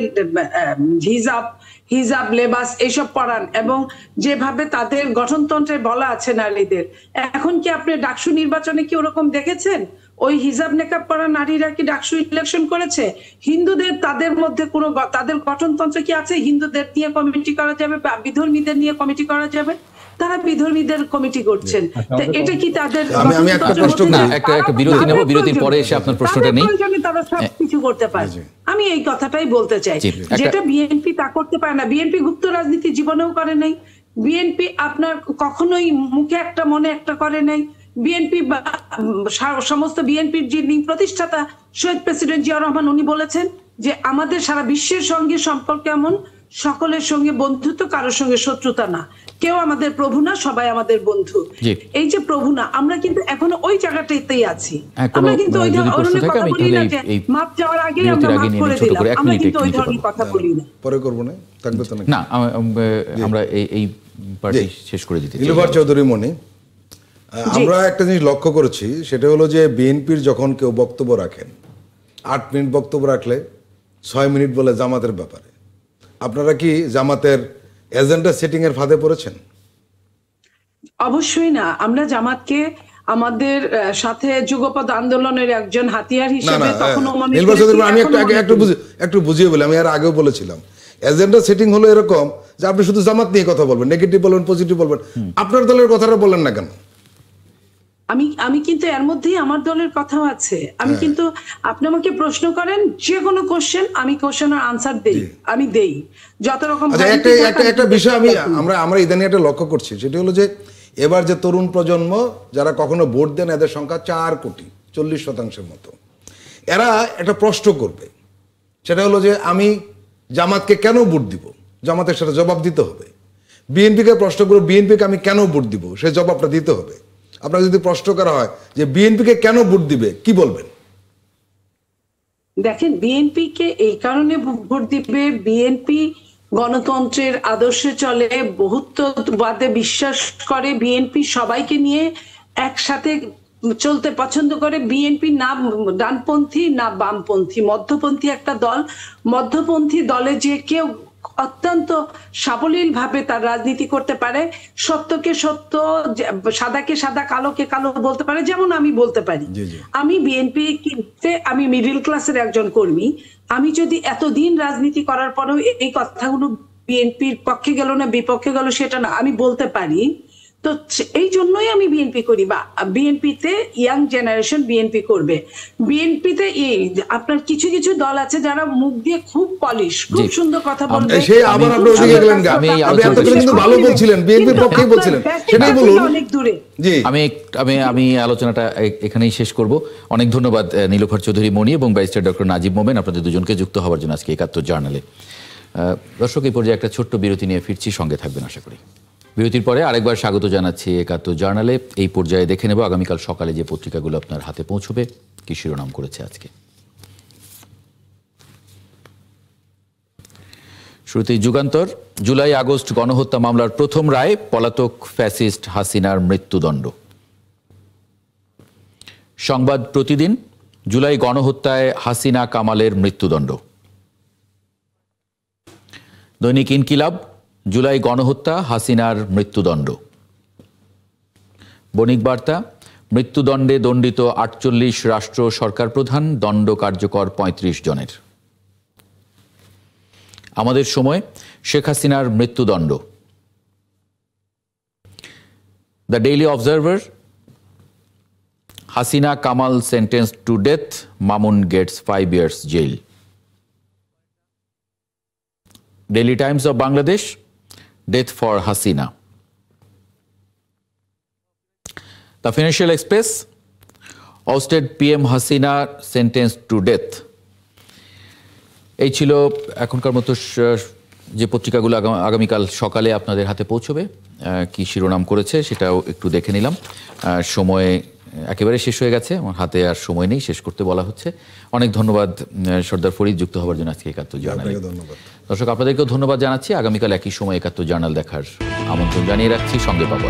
হিজাব লেবাস এইসব পরান, এবং যেভাবে তাদের গঠনতন্ত্রে বলা আছে নারীদের, এখন কি আপনি ডাকসু নির্বাচনে কি ওরকম দেখেছেন? ওই হিজাব নেকাব পরা নারীরা কি ডাকসু ইলেকশন করেছে? হিন্দুদের তাদের মধ্যে কোনো তাদের গঠনতন্ত্র কি আছে? হিন্দুদের নিয়ে কমিটি করা যাবে, বিধর্মীদের নিয়ে কমিটি করা যাবে? তারা বিধর্মীদের কমিটি করছেন, এটা কি তাদের? আমি একটা প্রশ্ন না, একটা বিরতি নেব, বিরতির পরে এসে আপনার প্রশ্নটা নেই। তারা সবকিছু করতে পারে, আমি এই কথাটাই বলতে চাই, যেটা বিএনপি তা করতে পারে না। বিএনপি গুপ্ত রাজনীতি জীবনেও করে নাই, বিএনপি আপনার কখনোই মুখে একটা মনে একটা করে নাই। বিএনপি সমস্ত বিএনপির যিনি প্রতিষ্ঠাতা শহীদ প্রেসিডেন্ট জিয়াউর রহমান, উনি বলেছেন যে আমাদের সারা বিশ্বের সঙ্গে সম্পর্ক এমন সকলের সঙ্গে বন্ধুত্ব, কারোর সঙ্গে শত্রুতা না। কেউ আমাদের প্রভু না, সবাই আমাদের বন্ধু। এই যে প্রভু না, আমরা কিন্তু এখনো ওই জায়গাটাতেই আছি। আমরা কিন্তু ওই ধরনের কথা বলি না যে মাপ যাওয়ার আগে আমরা মাফ করে দিলাম, আমরা কিন্তু ওই ধরনের কথা বলি না। পরে করবো না, থাকবে তো না, আমরা এই পার্টি শেষ করে দিতে চাই। নীলোফার চৌধুরী মনি, আমরা একটা জিনিস লক্ষ্য করেছি, সেটা হলো যে বিএনপির যখন কেউ বক্তব্য রাখেন, 8 মিনিট বক্তব্য রাখলে 6 মিনিট বলে জামাতের ব্যাপারে। আপনারা কি জামাতের এজেন্ডা সেটিং এর ফাঁদে পড়েছেন? অবশ্যই না। আমরা জামাতকে আমাদের সাথে যুগপৎ আন্দোলনের একজন হাতিয়ার হিসেবে তখনও মনে করেছি। আমি একটু বুঝিয়ে বলি, আমি এর আগেও বলেছিলাম, এজেন্ডা সেটিং হলো এরকম যে আপনি শুধু জামাত নিয়ে কথা বলবেন, নেগেটিভ বলবেন, পজিটিভ বলবেন, আপনার দলের কথাটা বললেন না কেন? আমি কিন্তু এর মধ্যেই আমার দলের কথাও আছে। আমি কিন্তু, আপনি আমাকে প্রশ্ন করেন যে কোনো কোশ্চেন, আমি কোশ্চেনের আনসার দেই, আমি দেই যত রকম। একটা বিষয় আমরা ইদানিং একটা লক্ষ্য করছি, সেটা হলো যে এবার যে তরুণ প্রজন্ম যারা কখনো ভোট দেন, এদের সংখ্যা 4 কোটি 40% মতো। এরা একটা প্রশ্ন করবে, সেটা হলো যে আমি জামাতকে কেন ভোট দিব, জামাতের সাথে জবাব দিতে হবে। বিএনপিকে প্রশ্ন করবো, বিএনপিকে আমি কেন ভোট দিব, সে জবাবটা দিতে হবে। আপনার যদি প্রশ্ন করা হয় যে বিএনপিকে কেন ভোট দিবে, কি বলবেন? দেখেন, বিএনপিকে এই কারণে ভোট দিবে, বিএনপি গণতন্ত্রের আদর্শে চলে, বহুত্ববাদে বিশ্বাস করে, বিএনপি সবাইকে নিয়ে একসাথে চলতে পছন্দ করে। বিএনপি না ডানপন্থী না বামপন্থী, মধ্যপন্থী একটা দল। মধ্যপন্থী দলে যে কেউ অত্যন্ত সাবলীল ভাবে তার রাজনীতি করতে পারে, সত্যকে সত্য, সাদাকে সাদা, কালোকে কালো বলতে পারে, যেমন আমি বলতে পারি। আমি বিএনপি আমি মিডল ক্লাসের একজন কর্মী। আমি যদি এতদিন রাজনীতি করার পরেও এই কথাগুলো বিএনপির পক্ষে গেল না বিপক্ষে গেল সেটা না, আমি বলতে পারি। তো এই জন্যই আমি বিএনপি করি, বা বিএনপিতে ইয়াং জেনারেশন বিএনপি করবে। বিএনপিতে আপনার কিছু কিছু দল আছে যারা মুখ দিয়ে খুব পলিশ, খুব সুন্দর কথা বলবে। অনেক দূরে। আমি আলোচনাটা এখানেই শেষ করব। অনেক ধন্যবাদ নীলোফার চৌধুরী মনি এবং ব্যারিস্টার ডক্টর নাজিব মোমেন, আপনাদের দুজনকে যুক্ত হওয়ার জন্য আজকে ৭১ জার্নালে। দর্শক, এই পর্যায়ে একটা ছোট্ট বিরতি নিয়ে ফিরছি, সঙ্গে থাকবেন আশা করি। বিরতির পরে আরেকবার স্বাগত জানাচ্ছি ৭১ জার্নালে। এই পর্যায়ে দেখে নেব আগামীকাল সকালে যে পত্রিকাগুলো আপনার হাতে পৌঁছবে, কি শিরোনাম করেছে আজকে। শুরুতেই যুগান্তর, জুলাই আগস্ট গণহত্যা মামলার প্রথম রায়, পলাতক ফ্যাসিস্ট হাসিনার মৃত্যুদণ্ড। সংবাদ প্রতিদিন, জুলাই গণহত্যায় হাসিনা কামালের মৃত্যুদণ্ড। দৈনিক ইনকিলাব, জুলাই গণহত্যা হাসিনার মৃত্যুদণ্ড। বণিক বার্তা, মৃত্যুদণ্ডে দণ্ডিত ৪৮ রাষ্ট্র সরকার প্রধান, দণ্ড কার্যকর ৩৫ জনের। আমাদের সময়, শেখ হাসিনার মৃত্যুদণ্ড। The Daily Observer, Hasina Kamal sentence to death, Mamun gets 5 years jail. Daily Times of Bangladesh, death for Hasina. The Financial Express, ousted PM Hasina sentenced to death. এই ছিল এখনকার মতো যে পত্রিকাগুলো আগামীকাল সকালে আপনাদের হাতে পৌঁছবে। কি শিরোনাম করেছে সেটাও একটু দেখে নিলাম। সময় একেবারে শেষ হয়ে গেছে, আমার হাতে আর সময় নেই, শেষ করতে বলা হচ্ছে। অনেক ধন্যবাদ সর্দার ফরিদ যুক্ত হওয়ার জন্য আজকে ৭১ জার্নালে। দর্শক, আপনাদেরকেও ধন্যবাদ জানাচ্ছি। আগামীকাল একই সময় ৭১ জার্নাল দেখার আমন্ত্রণ জানিয়ে রাখছি। সঙ্গে পাবো।